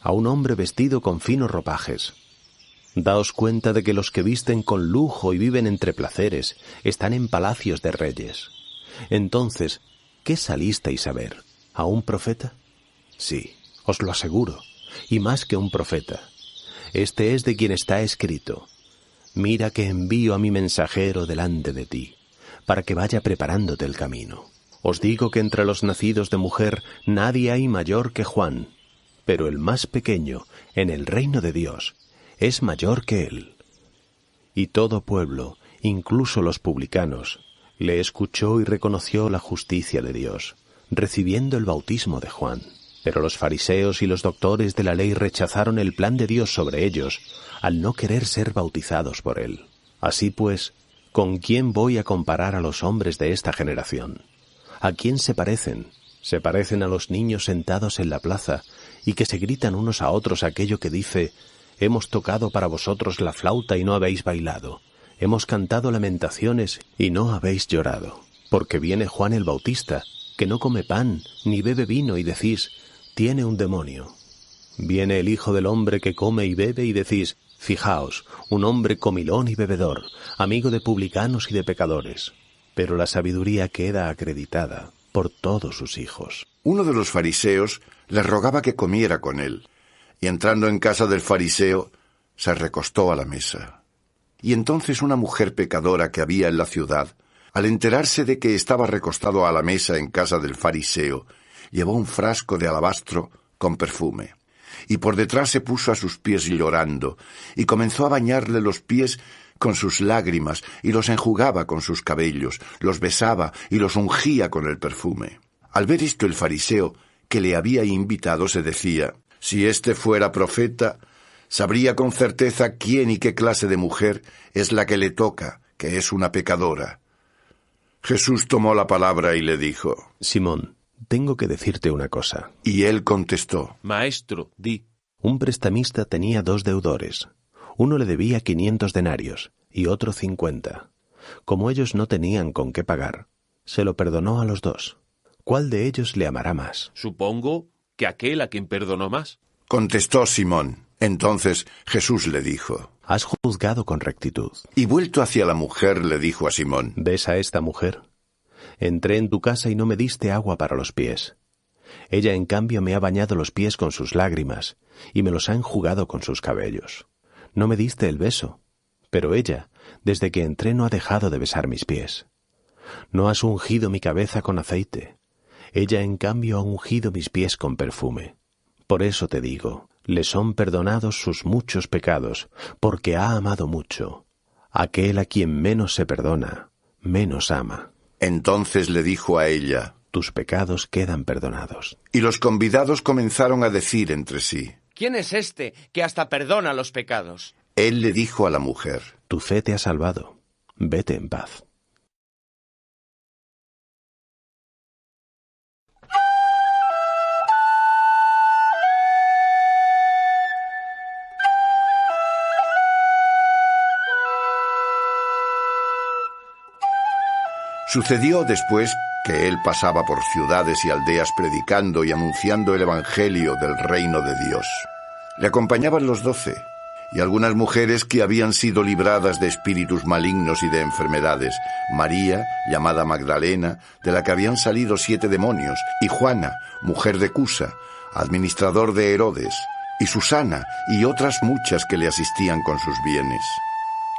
S11: A un hombre vestido con finos ropajes. Daos cuenta de que los que visten con lujo y viven entre placeres están en palacios de reyes. Entonces, ¿qué salisteis a ver? ¿A un profeta? Sí, os lo aseguro, y más que un profeta. Este es de quien está escrito: Mira que envío a mi mensajero delante de ti, para que vaya preparándote el camino. Os digo que entre los nacidos de mujer nadie hay mayor que Juan, pero el más pequeño en el reino de Dios es mayor que él. Y todo pueblo, incluso los publicanos, le escuchó y reconoció la justicia de Dios, recibiendo el bautismo de Juan. Pero los fariseos y los doctores de la ley rechazaron el plan de Dios sobre ellos, al no querer ser bautizados por él. Así pues, ¿con quién voy a comparar a los hombres de esta generación? ¿A quién se parecen? Se parecen a los niños sentados en la plaza y que se gritan unos a otros aquello que dice: Hemos tocado para vosotros la flauta y no habéis bailado. Hemos cantado lamentaciones y no habéis llorado. Porque viene Juan el Bautista, que no come pan ni bebe vino, y decís: tiene un demonio. Viene el Hijo del Hombre, que come y bebe, y decís: fijaos, un hombre comilón y bebedor, amigo de publicanos y de pecadores. Pero la sabiduría queda acreditada por todos sus hijos.
S1: Uno de los fariseos le rogaba que comiera con él, y entrando en casa del fariseo, se recostó a la mesa. Y entonces una mujer pecadora que había en la ciudad, al enterarse de que estaba recostado a la mesa en casa del fariseo, llevó un frasco de alabastro con perfume, y por detrás se puso a sus pies llorando, y comenzó a bañarle los pies con sus lágrimas, y los enjugaba con sus cabellos, los besaba y los ungía con el perfume. Al ver esto, el fariseo que le había invitado se decía: si éste fuera profeta, sabría con certeza quién y qué clase de mujer es la que le toca, que es una pecadora. Jesús tomó la palabra y le dijo:
S11: Simón, tengo que decirte una cosa.
S1: Y él contestó:
S3: Maestro, di.
S11: Un prestamista tenía 2 deudores. Uno le debía 500 denarios y otro 50. Como ellos no tenían con qué pagar, se lo perdonó a los 2. ¿Cuál de ellos le amará más?
S3: Supongo que aquel a quien perdonó más.
S1: Contestó Simón. Entonces Jesús le dijo:
S11: Has juzgado con rectitud.
S1: Y vuelto hacia la mujer, le dijo a Simón:
S11: ¿Ves a esta mujer? Entré en tu casa y no me diste agua para los pies. Ella, en cambio, me ha bañado los pies con sus lágrimas y me los ha enjugado con sus cabellos. No me diste el beso, pero ella, desde que entré, no ha dejado de besar mis pies. No has ungido mi cabeza con aceite. Ella, en cambio, ha ungido mis pies con perfume. Por eso te digo, le son perdonados sus muchos pecados, porque ha amado mucho. Aquel a quien menos se perdona, menos ama.
S1: Entonces le dijo a ella:
S11: tus pecados quedan perdonados.
S1: Y los convidados comenzaron a decir entre sí:
S6: ¿quién es este que hasta perdona los pecados?
S1: Él le dijo a la mujer:
S11: Tu fe te ha salvado. Vete en paz.
S1: Sucedió después que él pasaba por ciudades y aldeas predicando y anunciando el evangelio del reino de Dios. Le acompañaban los 12 y algunas mujeres que habían sido libradas de espíritus malignos y de enfermedades: María, llamada Magdalena, de la que habían salido 7 demonios, y Juana, mujer de Cusa, administrador de Herodes, y Susana, y otras muchas que le asistían con sus bienes.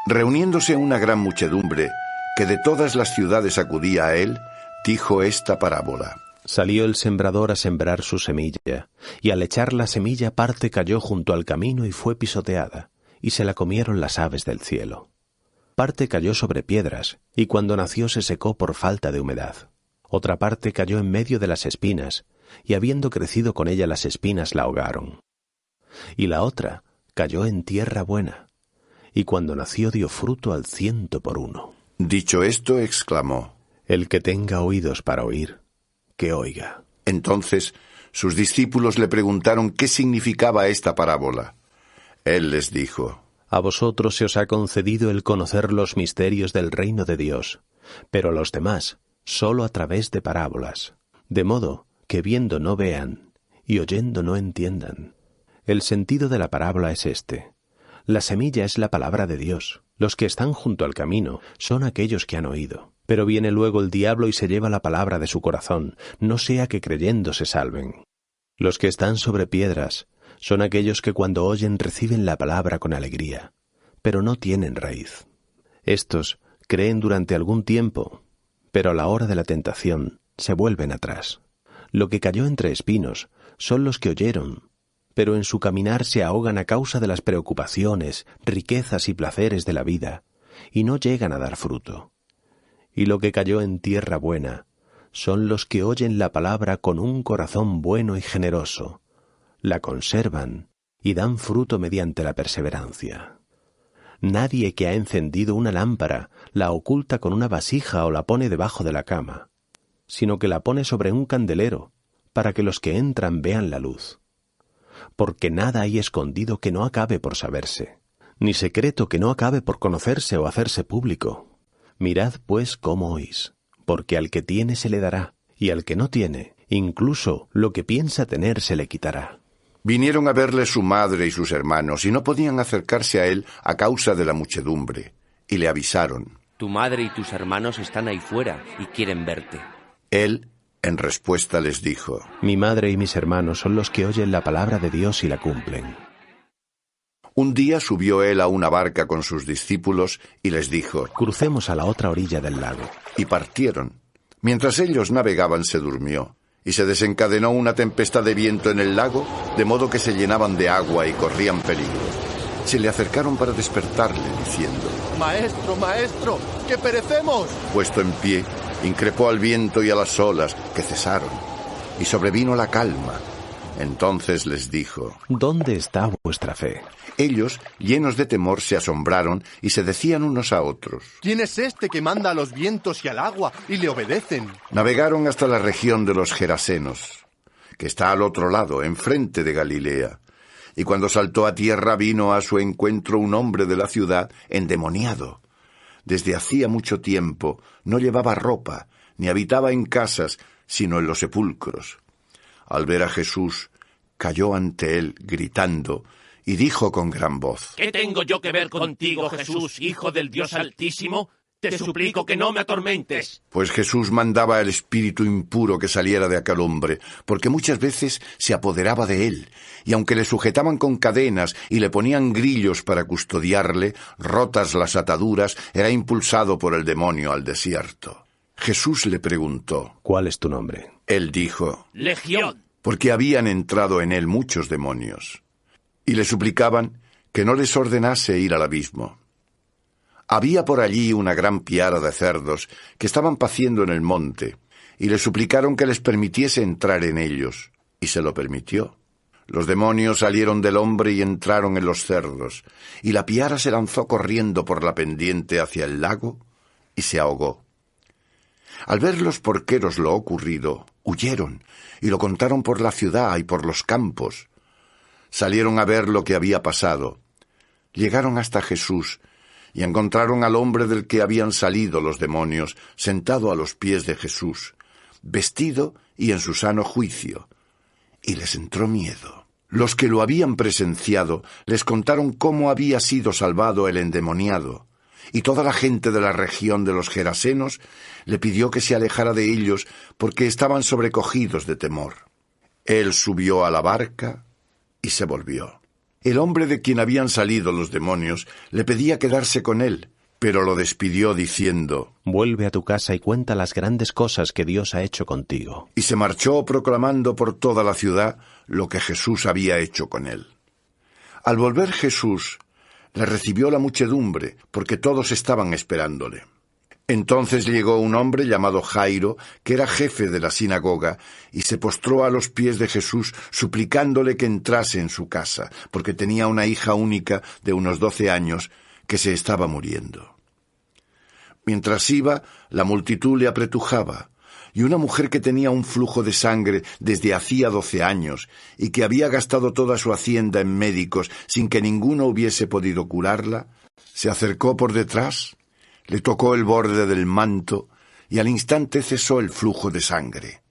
S1: Reuniéndose una gran muchedumbre, que de todas las ciudades acudía a él, dijo esta parábola.
S11: Salió el sembrador a sembrar su semilla, y al echar la semilla parte cayó junto al camino y fue pisoteada, y se la comieron las aves del cielo. Parte cayó sobre piedras, y cuando nació se secó por falta de humedad. Otra parte cayó en medio de las espinas, y habiendo crecido con ella las espinas la ahogaron. Y la otra cayó en tierra buena, y cuando nació dio fruto al 100%.
S1: Dicho esto, exclamó:
S11: El que tenga oídos para oír, que oiga.
S1: Entonces sus discípulos le preguntaron qué significaba esta parábola. Él les dijo:
S11: A vosotros se os ha concedido el conocer los misterios del reino de Dios, pero a los demás sólo a través de parábolas, de modo que viendo no vean y oyendo no entiendan. El sentido de la parábola es este: la semilla es la palabra de Dios. Los que están junto al camino son aquellos que han oído. Pero viene luego el diablo y se lleva la palabra de su corazón, no sea que creyendo se salven. Los que están sobre piedras son aquellos que cuando oyen reciben la palabra con alegría, pero no tienen raíz. Estos creen durante algún tiempo, pero a la hora de la tentación se vuelven atrás. Lo que cayó entre espinos son los que oyeron, pero en su caminar se ahogan a causa de las preocupaciones, riquezas y placeres de la vida, y no llegan a dar fruto. Y lo que cayó en tierra buena son los que oyen la palabra con un corazón bueno y generoso, la conservan y dan fruto mediante la perseverancia. Nadie que ha encendido una lámpara la oculta con una vasija o la pone debajo de la cama, sino que la pone sobre un candelero, para que los que entran vean la luz. Porque nada hay escondido que no acabe por saberse, ni secreto que no acabe por conocerse o hacerse público. Mirad pues cómo oís, porque al que tiene se le dará, y al que no tiene, incluso lo que piensa tener se le quitará.
S1: Vinieron a verle su madre y sus hermanos, y no podían acercarse a él a causa de la muchedumbre, y le avisaron:
S6: Tu madre y tus hermanos están ahí fuera y quieren verte.
S1: Él, en respuesta, les dijo:
S11: Mi madre y mis hermanos son los que oyen la palabra de Dios y la cumplen.
S1: Un día subió él a una barca con sus discípulos y les dijo:
S11: Crucemos a la otra orilla del lago.
S1: Y partieron. Mientras ellos navegaban se durmió, y se desencadenó una tempestad de viento en el lago, de modo que se llenaban de agua y corrían peligro. Se le acercaron para despertarle, diciendo:
S13: Maestro, maestro, que perecemos.
S1: Puesto en pie, increpó al viento y a las olas, que cesaron, y sobrevino la calma. Entonces les dijo:
S11: ¿Dónde está vuestra fe?
S1: Ellos, llenos de temor, se asombraron y se decían unos a otros:
S13: ¿Quién es este que manda a los vientos y al agua y le obedecen?
S1: Navegaron hasta la región de los Gerasenos, que está al otro lado, enfrente de Galilea. Y cuando saltó a tierra vino a su encuentro un hombre de la ciudad endemoniado. Desde hacía mucho tiempo no llevaba ropa, ni habitaba en casas, sino en los sepulcros. Al ver a Jesús, cayó ante él, gritando, y dijo con gran voz:
S12: ¿Qué tengo yo que ver contigo, Jesús, Hijo del Dios Altísimo? Te suplico que no me atormentes.
S1: Pues Jesús mandaba al espíritu impuro que saliera de aquel hombre, porque muchas veces se apoderaba de él, y aunque le sujetaban con cadenas y le ponían grillos para custodiarle, rotas las ataduras, era impulsado por el demonio al desierto. Jesús le preguntó:
S11: ¿Cuál es tu nombre?
S1: Él dijo:
S12: Legión.
S1: Porque habían entrado en él muchos demonios. Y le suplicaban que no les ordenase ir al abismo. Había por allí una gran piara de cerdos que estaban paciendo en el monte, y le suplicaron que les permitiese entrar en ellos, y se lo permitió. Los demonios salieron del hombre y entraron en los cerdos, y la piara se lanzó corriendo por la pendiente hacia el lago y se ahogó. Al ver los porqueros lo ocurrido, huyeron y lo contaron por la ciudad y por los campos. Salieron a ver lo que había pasado. Llegaron hasta Jesús y encontraron al hombre del que habían salido los demonios sentado a los pies de Jesús, vestido y en su sano juicio, y les entró miedo. Los que lo habían presenciado les contaron cómo había sido salvado el endemoniado, y toda la gente de la región de los Gerasenos le pidió que se alejara de ellos porque estaban sobrecogidos de temor. Él subió a la barca y se volvió. El hombre de quien habían salido los demonios le pedía quedarse con él, pero lo despidió diciendo:
S11: «Vuelve a tu casa y cuenta las grandes cosas que Dios ha hecho contigo».
S1: Y se marchó proclamando por toda la ciudad lo que Jesús había hecho con él. Al volver Jesús, le recibió la muchedumbre, porque todos estaban esperándole. Entonces llegó un hombre llamado Jairo, que era jefe de la sinagoga, y se postró a los pies de Jesús, suplicándole que entrase en su casa, porque tenía una hija única de unos 12 años, que se estaba muriendo. Mientras iba, la multitud le apretujaba, y una mujer que tenía un flujo de sangre desde hacía 12 años, y que había gastado toda su hacienda en médicos sin que ninguno hubiese podido curarla, se acercó por detrás, le tocó el borde del manto, y al instante cesó el flujo de sangre.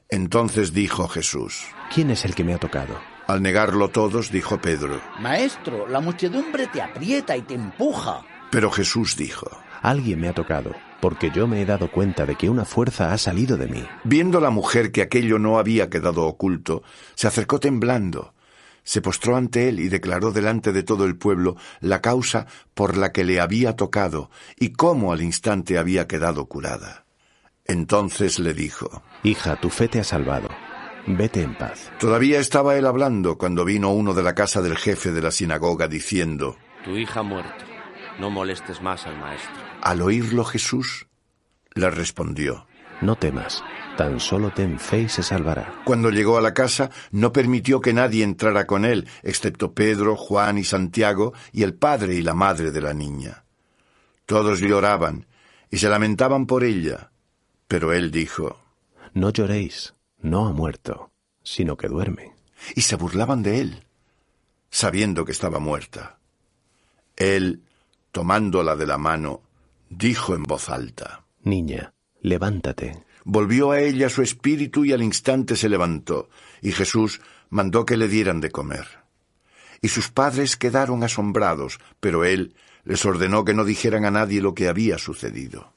S1: Entonces dijo Jesús:
S11: «¿Quién es el que me ha tocado?».
S1: Al negarlo todos, dijo Pedro:
S7: «Maestro, la muchedumbre te aprieta y te empuja».
S1: Pero Jesús dijo:
S11: «Alguien me ha tocado, porque yo me he dado cuenta de que una fuerza ha salido de mí».
S1: Viendo la mujer que aquello no había quedado oculto, se acercó temblando, se postró ante él y declaró delante de todo el pueblo la causa por la que le había tocado y cómo al instante había quedado curada. Entonces le dijo:
S11: «Hija, tu fe te ha salvado. Vete en paz».
S1: Todavía estaba él hablando cuando vino uno de la casa del jefe de la sinagoga diciendo:
S6: «Tu hija ha muerto. No molestes más al maestro».
S1: Al oírlo Jesús le respondió:
S11: «No temas, tan solo ten fe y se salvará».
S1: Cuando llegó a la casa, no permitió que nadie entrara con él, excepto Pedro, Juan y Santiago, y el padre y la madre de la niña. Todos lloraban y se lamentaban por ella, pero él dijo:
S11: «No lloréis, no ha muerto, sino que duerme».
S1: Y se burlaban de él, sabiendo que estaba muerta. Él, tomándola de la mano, dijo en voz alta:
S11: «Niña, levántate».
S1: Volvió a ella su espíritu y al instante se levantó, y Jesús mandó que le dieran de comer. Y sus padres quedaron asombrados, pero él les ordenó que no dijeran a nadie lo que había sucedido.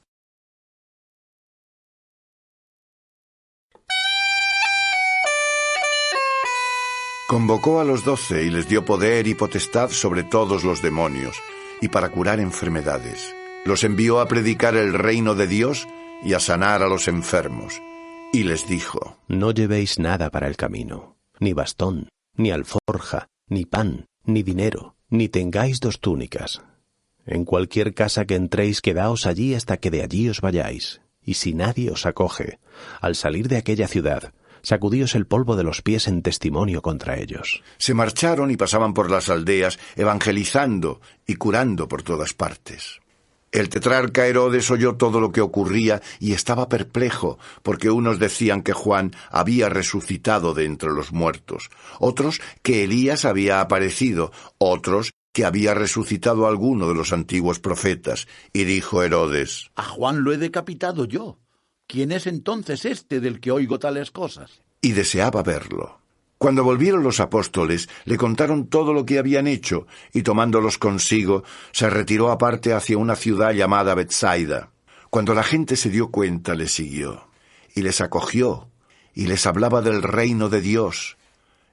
S1: Convocó a los 12 y les dio poder y potestad sobre todos los demonios, y para curar enfermedades. Los envió a predicar el reino de Dios y a sanar a los enfermos. Y les dijo:
S11: «No llevéis nada para el camino, ni bastón, ni alforja, ni pan, ni dinero, ni tengáis 2 túnicas. En cualquier casa que entréis, quedaos allí hasta que de allí os vayáis. Y si nadie os acoge, al salir de aquella ciudad, sacudíos el polvo de los pies en testimonio contra ellos».
S1: Se marcharon y pasaban por las aldeas, evangelizando y curando por todas partes. El tetrarca Herodes oyó todo lo que ocurría y estaba perplejo, porque unos decían que Juan había resucitado de entre los muertos, otros que Elías había aparecido, otros que había resucitado a alguno de los antiguos profetas. Y dijo Herodes:
S7: «A Juan lo he decapitado yo. ¿Quién es entonces este del que oigo tales cosas?».
S1: Y deseaba verlo. Cuando volvieron los apóstoles, le contaron todo lo que habían hecho, y tomándolos consigo, se retiró aparte hacia una ciudad llamada Betsaida. Cuando la gente se dio cuenta, le siguió, y les acogió, y les hablaba del reino de Dios,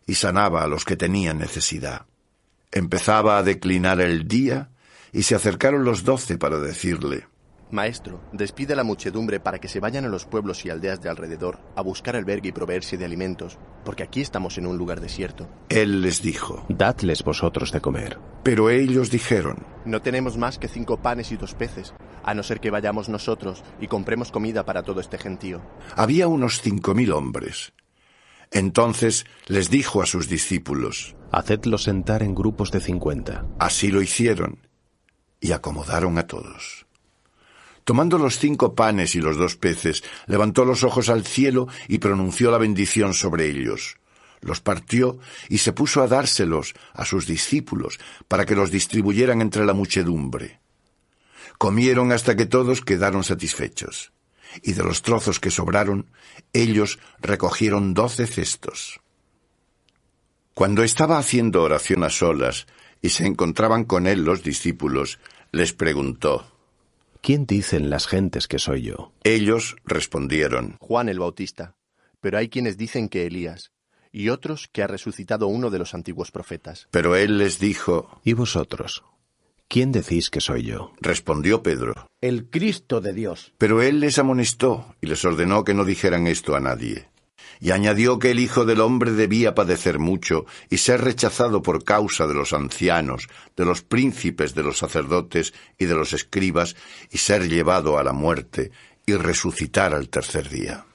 S1: y sanaba a los que tenían necesidad. Empezaba a declinar el día, y se acercaron los 12 para decirle:
S13: «Maestro, despide a la muchedumbre para que se vayan a los pueblos y aldeas de alrededor a buscar albergue y proveerse de alimentos, porque aquí estamos en un lugar desierto».
S1: Él les dijo:
S11: «Dadles vosotros de comer».
S1: Pero ellos dijeron:
S13: «No tenemos más que 5 panes y 2 peces, a no ser que vayamos nosotros y compremos comida para todo este gentío».
S1: Había unos 5.000 hombres. Entonces les dijo a sus discípulos:
S11: Hacedlos sentar en grupos de 50.
S1: Así lo hicieron, y acomodaron a todos. Tomando los 5 panes y los 2 peces, levantó los ojos al cielo y pronunció la bendición sobre ellos. Los partió y se puso a dárselos a sus discípulos para que los distribuyeran entre la muchedumbre. Comieron hasta que todos quedaron satisfechos, y de los trozos que sobraron, ellos recogieron 12 cestos. Cuando estaba haciendo oración a solas y se encontraban con él los discípulos, les preguntó:
S11: ¿Quién dicen las gentes que soy yo?
S1: Ellos respondieron:
S13: Juan el Bautista, pero hay quienes dicen que Elías, y otros que ha resucitado uno de los antiguos profetas.
S1: Pero él les dijo:
S11: ¿Y vosotros? ¿Quién decís que soy yo?
S1: Respondió Pedro:
S7: El Cristo de Dios.
S1: Pero él les amonestó y les ordenó que no dijeran esto a nadie. Y añadió que el Hijo del Hombre debía padecer mucho y ser rechazado por causa de los ancianos, de los príncipes, de los sacerdotes y de los escribas, y ser llevado a la muerte y resucitar al tercer día.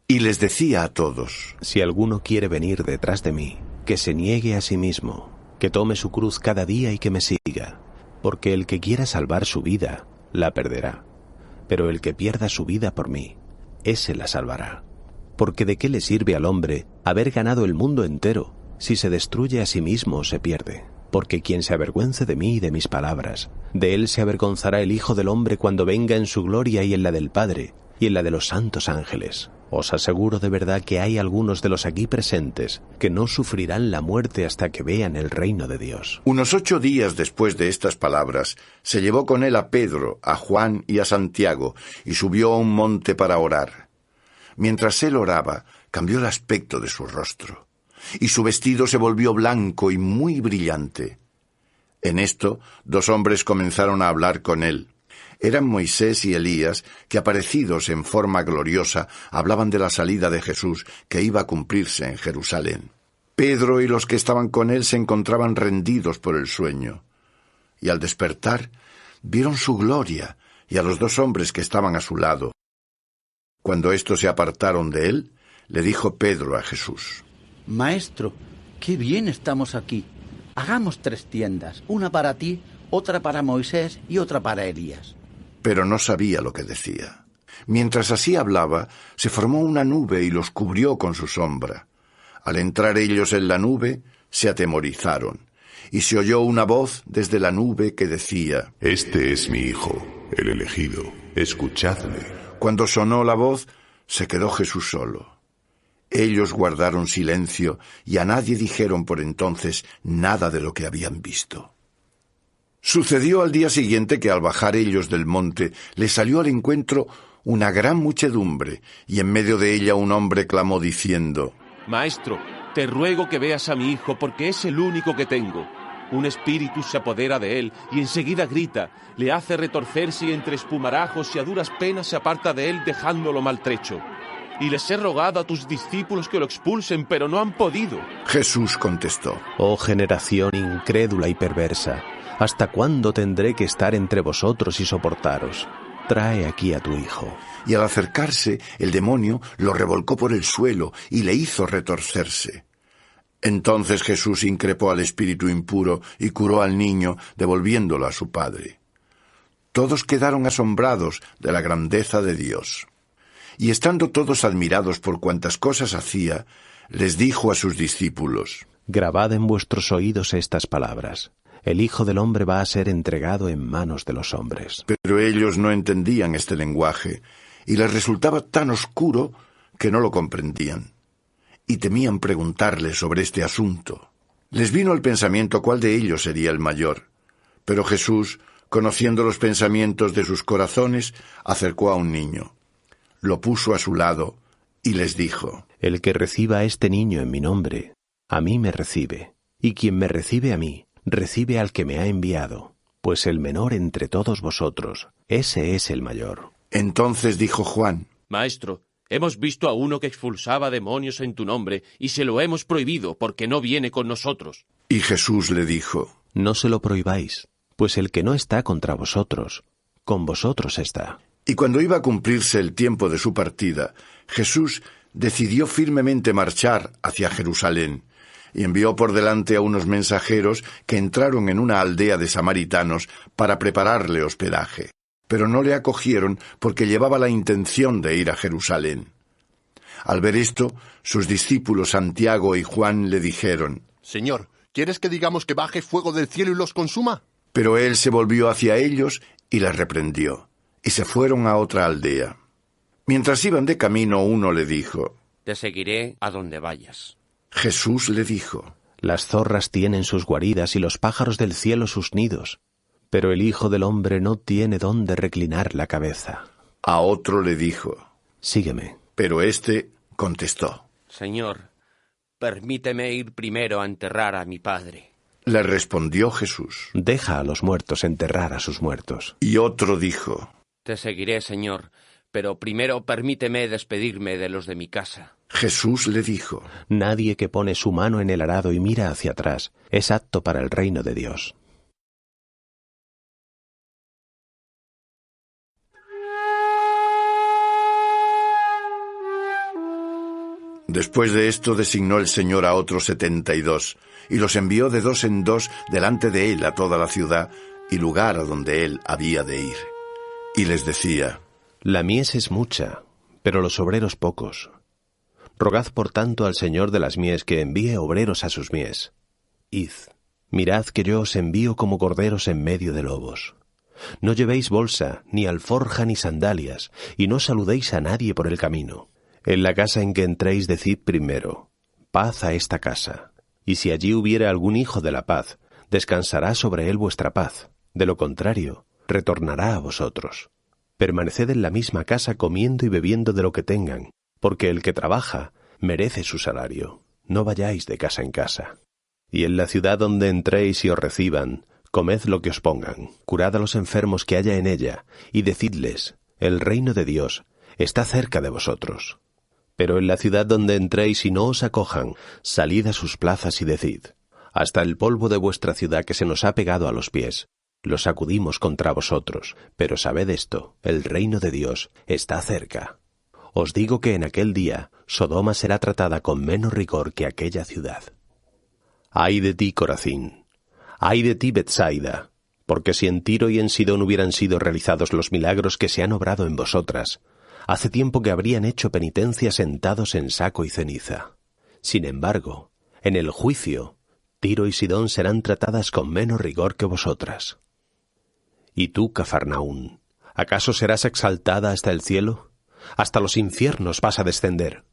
S1: Y les decía a todos:
S11: Si alguno quiere venir detrás de mí, que se niegue a sí mismo, que tome su cruz cada día y que me siga, porque el que quiera salvar su vida, la perderá, pero el que pierda su vida por mí, ese la salvará. Porque ¿de qué le sirve al hombre haber ganado el mundo entero si se destruye a sí mismo o se pierde? Porque quien se avergüence de mí y de mis palabras, de él se avergonzará el Hijo del Hombre cuando venga en su gloria y en la del Padre y en la de los santos ángeles. Os aseguro de verdad que hay algunos de los aquí presentes que no sufrirán la muerte hasta que vean el reino de Dios.
S1: Unos 8 días después de estas palabras, se llevó con él a Pedro, a Juan y a Santiago, y subió a un monte para orar. Mientras él oraba, cambió el aspecto de su rostro, y su vestido se volvió blanco y muy brillante. En esto, 2 hombres comenzaron a hablar con él. Eran Moisés y Elías, que aparecidos en forma gloriosa, hablaban de la salida de Jesús, que iba a cumplirse en Jerusalén. Pedro y los que estaban con él se encontraban rendidos por el sueño, y al despertar, vieron su gloria y a los 2 hombres que estaban a su lado. Cuando éstos se apartaron de él, le dijo Pedro a Jesús:
S7: Maestro, qué bien estamos aquí. Hagamos 3 tiendas, una para ti, otra para Moisés y otra para Elías.
S1: Pero no sabía lo que decía. Mientras así hablaba, se formó una nube y los cubrió con su sombra. Al entrar ellos en la nube, se atemorizaron, y se oyó una voz desde la nube que decía:
S10: Este es mi Hijo, el elegido, escuchadle.
S1: Cuando sonó la voz, se quedó Jesús solo. Ellos guardaron silencio y a nadie dijeron por entonces nada de lo que habían visto. Sucedió al día siguiente que al bajar ellos del monte, les salió al encuentro una gran muchedumbre, y en medio de ella un hombre clamó diciendo:
S3: Maestro, te ruego que veas a mi hijo, porque es el único que tengo. Un espíritu se apodera de él y enseguida grita, le hace retorcerse y entre espumarajos y a duras penas se aparta de él dejándolo maltrecho. Y les he rogado a tus discípulos que lo expulsen, pero no han podido.
S1: Jesús contestó:
S11: Oh generación incrédula y perversa, ¿hasta cuándo tendré que estar entre vosotros y soportaros? Trae aquí a tu hijo.
S1: Y al acercarse, el demonio lo revolcó por el suelo y le hizo retorcerse. Entonces Jesús increpó al espíritu impuro y curó al niño, devolviéndolo a su padre. Todos quedaron asombrados de la grandeza de Dios. Y estando todos admirados por cuantas cosas hacía, les dijo a sus discípulos:
S11: Grabad en vuestros oídos estas palabras. El Hijo del Hombre va a ser entregado en manos de los hombres.
S1: Pero ellos no entendían este lenguaje, y les resultaba tan oscuro que no lo comprendían, y temían preguntarle sobre este asunto. Les vino al pensamiento cuál de ellos sería el mayor. Pero Jesús, conociendo los pensamientos de sus corazones, acercó a un niño, lo puso a su lado y les dijo:
S11: El que reciba a este niño en mi nombre, a mí me recibe, y quien me recibe a mí, recibe al que me ha enviado, pues el menor entre todos vosotros, ese es el mayor.
S1: Entonces dijo Juan:
S3: Maestro, hemos visto a uno que expulsaba demonios en tu nombre, y se lo hemos prohibido, porque no viene con nosotros.
S1: Y Jesús le dijo:
S11: No se lo prohibáis, pues el que no está contra vosotros, con vosotros está.
S1: Y cuando iba a cumplirse el tiempo de su partida, Jesús decidió firmemente marchar hacia Jerusalén, y envió por delante a unos mensajeros que entraron en una aldea de samaritanos para prepararle hospedaje. Pero no le acogieron porque llevaba la intención de ir a Jerusalén. Al ver esto, sus discípulos Santiago y Juan le dijeron:
S13: Señor, ¿quieres que digamos que baje fuego del cielo y los consuma?
S1: Pero él se volvió hacia ellos y les reprendió, y se fueron a otra aldea. Mientras iban de camino, uno le dijo:
S6: Te seguiré a donde vayas.
S1: Jesús le dijo:
S11: Las zorras tienen sus guaridas y los pájaros del cielo sus nidos, pero el Hijo del Hombre no tiene dónde reclinar la cabeza.
S1: A otro le dijo:
S11: Sígueme.
S1: Pero éste contestó:
S6: Señor, permíteme ir primero a enterrar a mi padre.
S1: Le respondió Jesús:
S11: Deja a los muertos enterrar a sus muertos.
S1: Y otro dijo:
S6: Te seguiré, Señor, pero primero permíteme despedirme de los de mi casa.
S1: Jesús le dijo:
S11: Nadie que pone su mano en el arado y mira hacia atrás es apto para el reino de Dios.
S1: Después de esto designó el Señor a otros 72, y los envió de 2 en 2 delante de él a toda la ciudad y lugar a donde él había de ir. Y les decía:
S11: La mies es mucha, pero los obreros pocos. Rogad por tanto al Señor de las mies que envíe obreros a sus mies. Id, mirad que yo os envío como corderos en medio de lobos. No llevéis bolsa, ni alforja, ni sandalias, y no saludéis a nadie por el camino. En la casa en que entréis decid primero: paz a esta casa. Y si allí hubiere algún hijo de la paz, descansará sobre él vuestra paz. De lo contrario, retornará a vosotros. Permaneced en la misma casa comiendo y bebiendo de lo que tengan, porque el que trabaja merece su salario. No vayáis de casa en casa. Y en la ciudad donde entréis y os reciban, comed lo que os pongan, curad a los enfermos que haya en ella, y decidles: el reino de Dios está cerca de vosotros. Pero en la ciudad donde entréis y no os acojan, salid a sus plazas y decid: hasta el polvo de vuestra ciudad que se nos ha pegado a los pies, lo sacudimos contra vosotros. Pero sabed esto: el reino de Dios está cerca. Os digo que en aquel día Sodoma será tratada con menos rigor que aquella ciudad. ¡Ay de ti, Corazín! ¡Ay de ti, Betsaida! Porque si en Tiro y en Sidón hubieran sido realizados los milagros que se han obrado en vosotras, hace tiempo que habrían hecho penitencia sentados en saco y ceniza. Sin embargo, en el juicio, Tiro y Sidón serán tratadas con menos rigor que vosotras. ¿Y tú, Cafarnaún, acaso serás exaltada hasta el cielo? Hasta los infiernos vas a descender.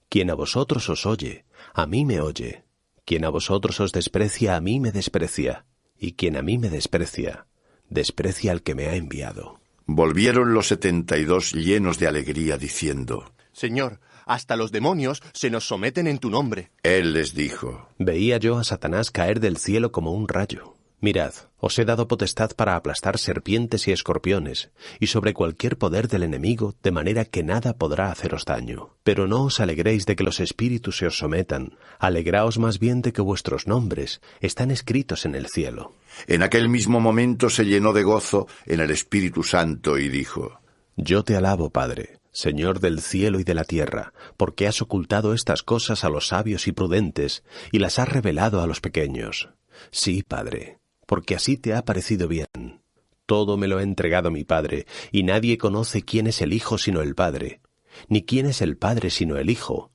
S11: Quien a vosotros os oye, a mí me oye. Quien a vosotros os desprecia, a mí me desprecia. Y quien a mí me desprecia, desprecia al que me ha enviado.
S1: Volvieron los 72 llenos de alegría, diciendo:
S13: Señor, hasta los demonios se nos someten en tu nombre.
S1: Él les dijo:
S11: Veía yo a Satanás caer del cielo como un rayo. Mirad, os he dado potestad para aplastar serpientes y escorpiones, y sobre cualquier poder del enemigo, de manera que nada podrá haceros daño. Pero no os alegréis de que los espíritus se os sometan, alegraos más bien de que vuestros nombres están escritos en el cielo.
S1: En aquel mismo momento se llenó de gozo en el Espíritu Santo y dijo:
S11: Yo te alabo, Padre, Señor del cielo y de la tierra, porque has ocultado estas cosas a los sabios y prudentes, y las has revelado a los pequeños. Sí, Padre, porque así te ha parecido bien. Todo me lo ha entregado mi Padre, y nadie conoce quién es el Hijo sino el Padre, ni quién es el Padre sino el Hijo,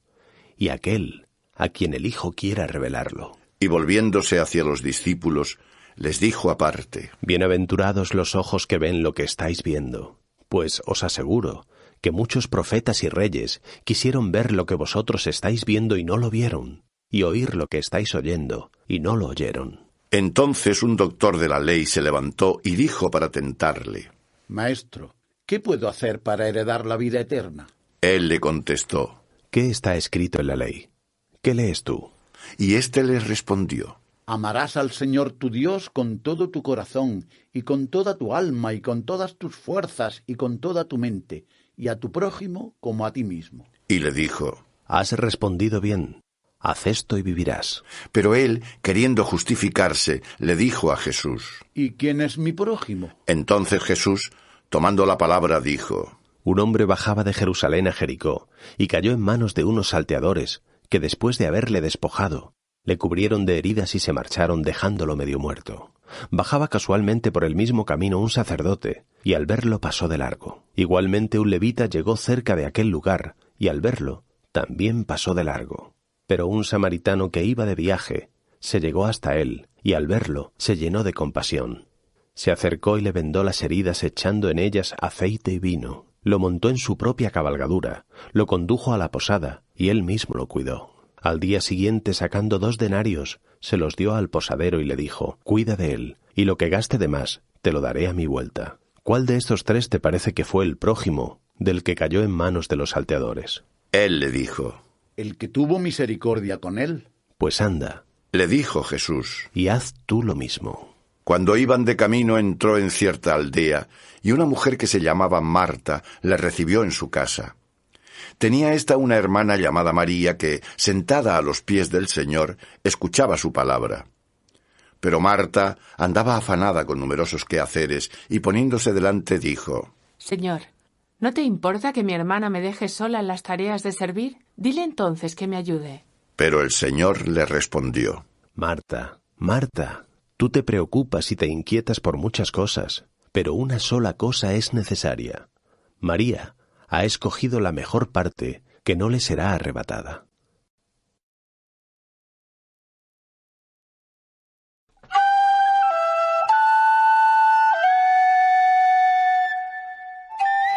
S11: y aquel a quien el Hijo quiera revelarlo.
S1: Y volviéndose hacia los discípulos, les dijo aparte:
S11: Bienaventurados los ojos que ven lo que estáis viendo, pues os aseguro que muchos profetas y reyes quisieron ver lo que vosotros estáis viendo y no lo vieron, y oír lo que estáis oyendo y no lo oyeron.
S1: Entonces un doctor de la ley se levantó y dijo para tentarle:
S7: Maestro, ¿qué puedo hacer para heredar la vida eterna?
S1: Él le contestó:
S11: ¿Qué está escrito en la ley? ¿Qué lees tú?
S1: Y éste les respondió:
S7: Amarás al Señor tu Dios con todo tu corazón, y con toda tu alma, y con todas tus fuerzas, y con toda tu mente, y a tu prójimo como a ti mismo.
S1: Y le dijo:
S11: Has respondido bien. Haz esto y vivirás.
S1: Pero él, queriendo justificarse, le dijo a Jesús:
S7: ¿Y quién es mi prójimo?
S1: Entonces Jesús, tomando la palabra, dijo:
S11: un hombre bajaba de Jerusalén a Jericó y cayó en manos de unos salteadores que, después de haberle despojado, le cubrieron de heridas y se marcharon dejándolo medio muerto. Bajaba casualmente por el mismo camino un sacerdote y al verlo pasó de largo. Igualmente un levita llegó cerca de aquel lugar y al verlo también pasó de largo. Pero un samaritano que iba de viaje se llegó hasta él y al verlo se llenó de compasión. Se acercó y le vendó las heridas echando en ellas aceite y vino. Lo montó en su propia cabalgadura, lo condujo a la posada y él mismo lo cuidó. Al día siguiente, sacando 2 denarios, se los dio al posadero y le dijo: cuida de él, y lo que gaste de más te lo daré a mi vuelta. ¿Cuál de estos 3 te parece que fue el prójimo del que cayó en manos de los salteadores?
S1: Él le dijo:
S7: el que tuvo misericordia con él.
S11: Pues anda,
S1: le dijo Jesús,
S11: y haz tú lo mismo.
S1: Cuando iban de camino entró en cierta aldea, y una mujer que se llamaba Marta le recibió en su casa. Tenía ésta una hermana llamada María que, sentada a los pies del Señor, escuchaba su palabra. Pero Marta andaba afanada con numerosos quehaceres, y poniéndose delante dijo:
S4: Señor, ¿no te importa que mi hermana me deje sola en las tareas de servir? Dile entonces que me ayude.
S1: Pero el Señor le respondió:
S11: Marta, Marta, tú te preocupas y te inquietas por muchas cosas, pero una sola cosa es necesaria. María ha escogido la mejor parte, que no le será arrebatada.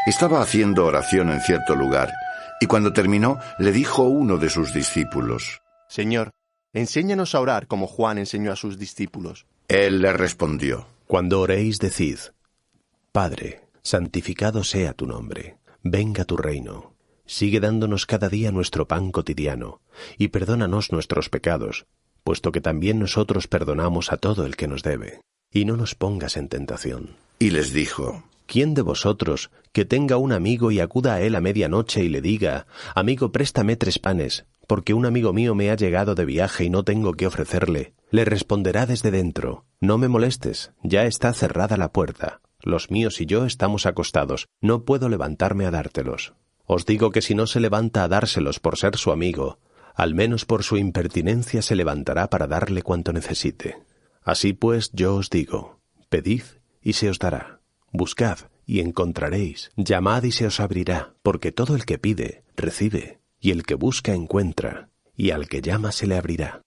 S1: Estaba haciendo oración en cierto lugar, y cuando terminó, le dijo uno de sus discípulos:
S13: Señor, enséñanos a orar como Juan enseñó a sus discípulos.
S1: Él le respondió:
S11: Cuando oréis, decid: Padre, santificado sea tu nombre, venga tu reino. Sigue dándonos cada día nuestro pan cotidiano, y perdónanos nuestros pecados, puesto que también nosotros perdonamos a todo el que nos debe. Y no nos pongas en tentación.
S1: Y les dijo:
S11: ¿Quién de vosotros que tenga un amigo y acuda a él a medianoche y le diga: Amigo, préstame 3 panes, porque un amigo mío me ha llegado de viaje y no tengo qué ofrecerle? Le responderá desde dentro: No me molestes, ya está cerrada la puerta. Los míos y yo estamos acostados, no puedo levantarme a dártelos. Os digo que si no se levanta a dárselos por ser su amigo, al menos por su impertinencia se levantará para darle cuanto necesite. Así pues, yo os digo: pedid y se os dará. Buscad y encontraréis, llamad y se os abrirá, porque todo el que pide, recibe, y el que busca, encuentra, y al que llama se le abrirá.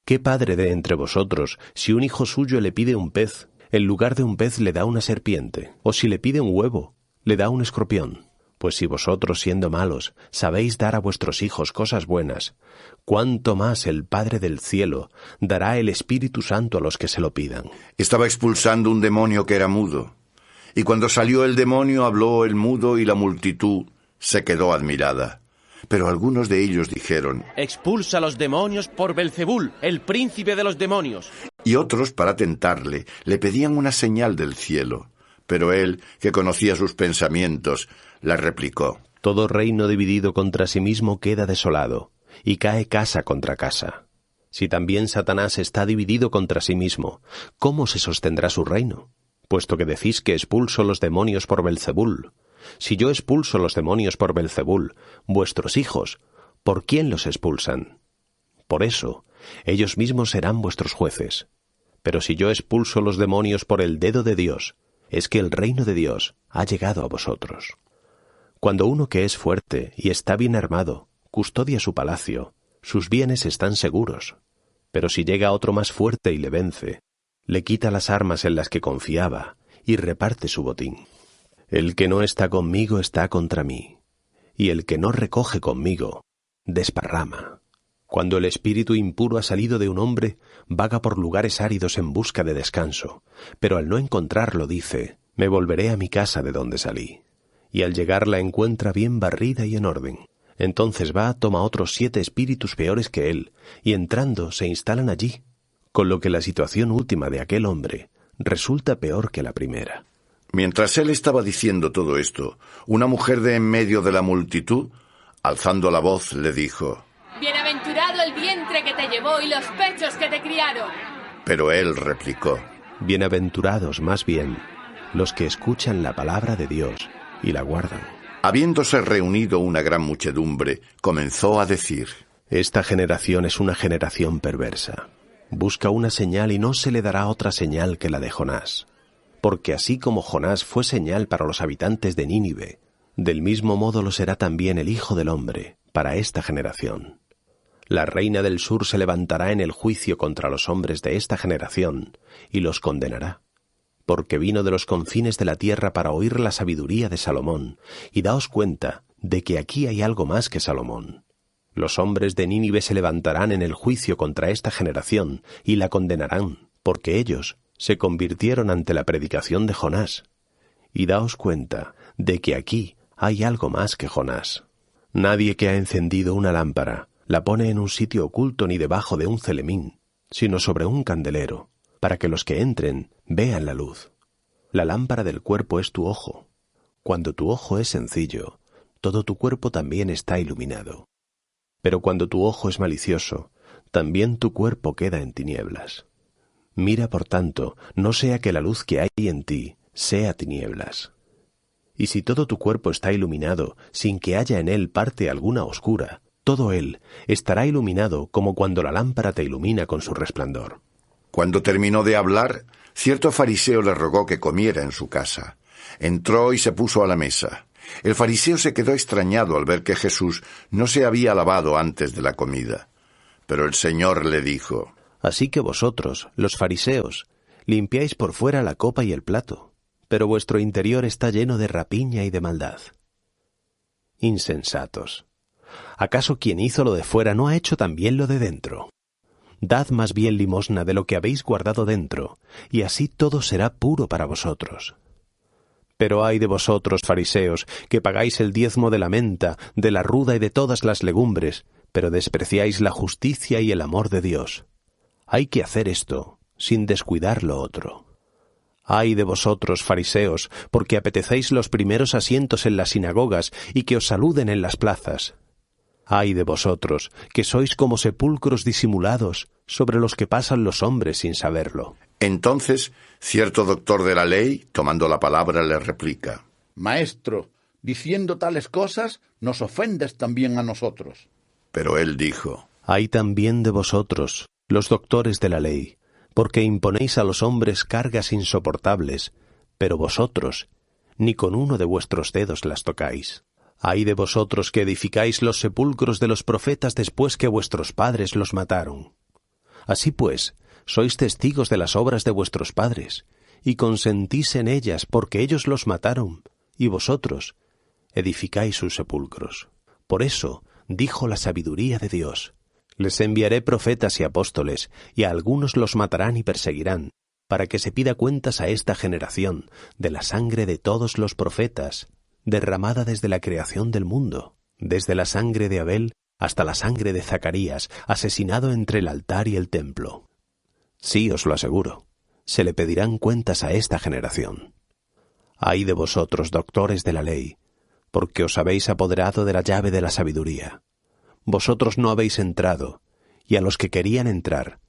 S11: ¿Qué padre de entre vosotros, si un hijo suyo le pide un pez, en lugar de un pez le da una serpiente? O si le pide un huevo, le da un escorpión. Pues si vosotros, siendo malos, sabéis dar a vuestros hijos cosas buenas, ¿cuánto más el Padre del cielo dará el Espíritu Santo a los que se lo pidan?
S1: Estaba expulsando un demonio que era mudo. Y cuando salió el demonio habló el mudo y la multitud se quedó admirada. Pero algunos de ellos dijeron:
S12: Expulsa a los demonios por Belzebul, el príncipe de los demonios.
S1: Y otros, para tentarle, le pedían una señal del cielo. Pero él, que conocía sus pensamientos, le replicó:
S11: Todo reino dividido contra sí mismo queda desolado, y cae casa contra casa. Si también Satanás está dividido contra sí mismo, ¿cómo se sostendrá su reino? Puesto que decís que expulso los demonios por Belzebul. Si yo expulso los demonios por Belzebul, vuestros hijos, ¿por quién los expulsan? Por eso, ellos mismos serán vuestros jueces. Pero si yo expulso los demonios por el dedo de Dios, es que el reino de Dios ha llegado a vosotros. Cuando uno que es fuerte y está bien armado custodia su palacio, sus bienes están seguros. Pero si llega otro más fuerte y le vence, le quita las armas en las que confiaba y reparte su botín. El que no está conmigo está contra mí, y el que no recoge conmigo desparrama. Cuando el espíritu impuro ha salido de un hombre, vaga por lugares áridos en busca de descanso, pero al no encontrarlo dice: me volveré a mi casa de donde salí. Y al llegar la encuentra bien barrida y en orden. Entonces va, toma otros 7 espíritus peores que él, y entrando se instalan allí, con lo que la situación última de aquel hombre resulta peor que la primera.
S1: Mientras él estaba diciendo todo esto, una mujer de en medio de la multitud, alzando la voz, le dijo:
S14: Bienaventurado el vientre que te llevó y los pechos que te criaron.
S1: Pero él replicó:
S11: Bienaventurados más bien los que escuchan la palabra de Dios y la guardan.
S1: Habiéndose reunido una gran muchedumbre, comenzó a decir:
S11: Esta generación es una generación perversa. Busca una señal y no se le dará otra señal que la de Jonás. Porque así como Jonás fue señal para los habitantes de Nínive, del mismo modo lo será también el Hijo del Hombre para esta generación. La reina del sur se levantará en el juicio contra los hombres de esta generación y los condenará. Porque vino de los confines de la tierra para oír la sabiduría de Salomón, y daos cuenta de que aquí hay algo más que Salomón. Los hombres de Nínive se levantarán en el juicio contra esta generación, y la condenarán, porque ellos se convirtieron ante la predicación de Jonás. Y daos cuenta de que aquí hay algo más que Jonás. Nadie que ha encendido una lámpara la pone en un sitio oculto ni debajo de un celemín, sino sobre un candelero, para que los que entren vean la luz. La lámpara del cuerpo es tu ojo. Cuando tu ojo es sencillo, todo tu cuerpo también está iluminado. Pero cuando tu ojo es malicioso, también tu cuerpo queda en tinieblas. Mira, por tanto, no sea que la luz que hay en ti sea tinieblas. Y si todo tu cuerpo está iluminado, sin que haya en él parte alguna oscura, todo él estará iluminado como cuando la lámpara te ilumina con su resplandor.
S1: Cuando terminó de hablar, cierto fariseo le rogó que comiera en su casa. Entró y se puso a la mesa. El fariseo se quedó extrañado al ver que Jesús no se había lavado antes de la comida. Pero el Señor le dijo:
S11: Así que vosotros, los fariseos, limpiáis por fuera la copa y el plato, pero vuestro interior está lleno de rapiña y de maldad. Insensatos. ¿Acaso quien hizo lo de fuera no ha hecho también lo de dentro? Dad más bien limosna de lo que habéis guardado dentro, y así todo será puro para vosotros. Pero ay de vosotros, fariseos, que pagáis el diezmo de la menta, de la ruda y de todas las legumbres, pero despreciáis la justicia y el amor de Dios. Hay que hacer esto, sin descuidar lo otro. Ay de vosotros, fariseos, porque apetecéis los primeros asientos en las sinagogas y que os saluden en las plazas. Ay de vosotros, que sois como sepulcros disimulados, sobre los que pasan los hombres sin saberlo.
S1: Entonces, cierto doctor de la ley, tomando la palabra, le replica:
S7: Maestro, diciendo tales cosas, nos ofendes también a nosotros.
S1: Pero él dijo:
S11: Ay también de vosotros, los doctores de la ley, porque imponéis a los hombres cargas insoportables, pero vosotros ni con uno de vuestros dedos las tocáis. Ay de vosotros que edificáis los sepulcros de los profetas después que vuestros padres los mataron. Así pues, sois testigos de las obras de vuestros padres, y consentís en ellas porque ellos los mataron, y vosotros edificáis sus sepulcros. Por eso dijo la sabiduría de Dios: Les enviaré profetas y apóstoles, y a algunos los matarán y perseguirán, para que se pida cuentas a esta generación de la sangre de todos los profetas, derramada desde la creación del mundo, desde la sangre de Abel hasta la sangre de Zacarías, asesinado entre el altar y el templo. Sí, os lo aseguro, se le pedirán cuentas a esta generación. Ay de vosotros, doctores de la ley, porque os habéis apoderado de la llave de la sabiduría. Vosotros no habéis entrado, y a los que querían entrar,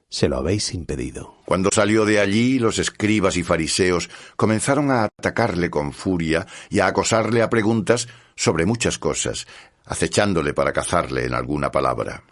S11: se lo habéis impedido.
S1: Cuando salió de allí, los escribas y fariseos comenzaron a atacarle con furia y a acosarle a preguntas sobre muchas cosas, acechándole para cazarle en alguna palabra.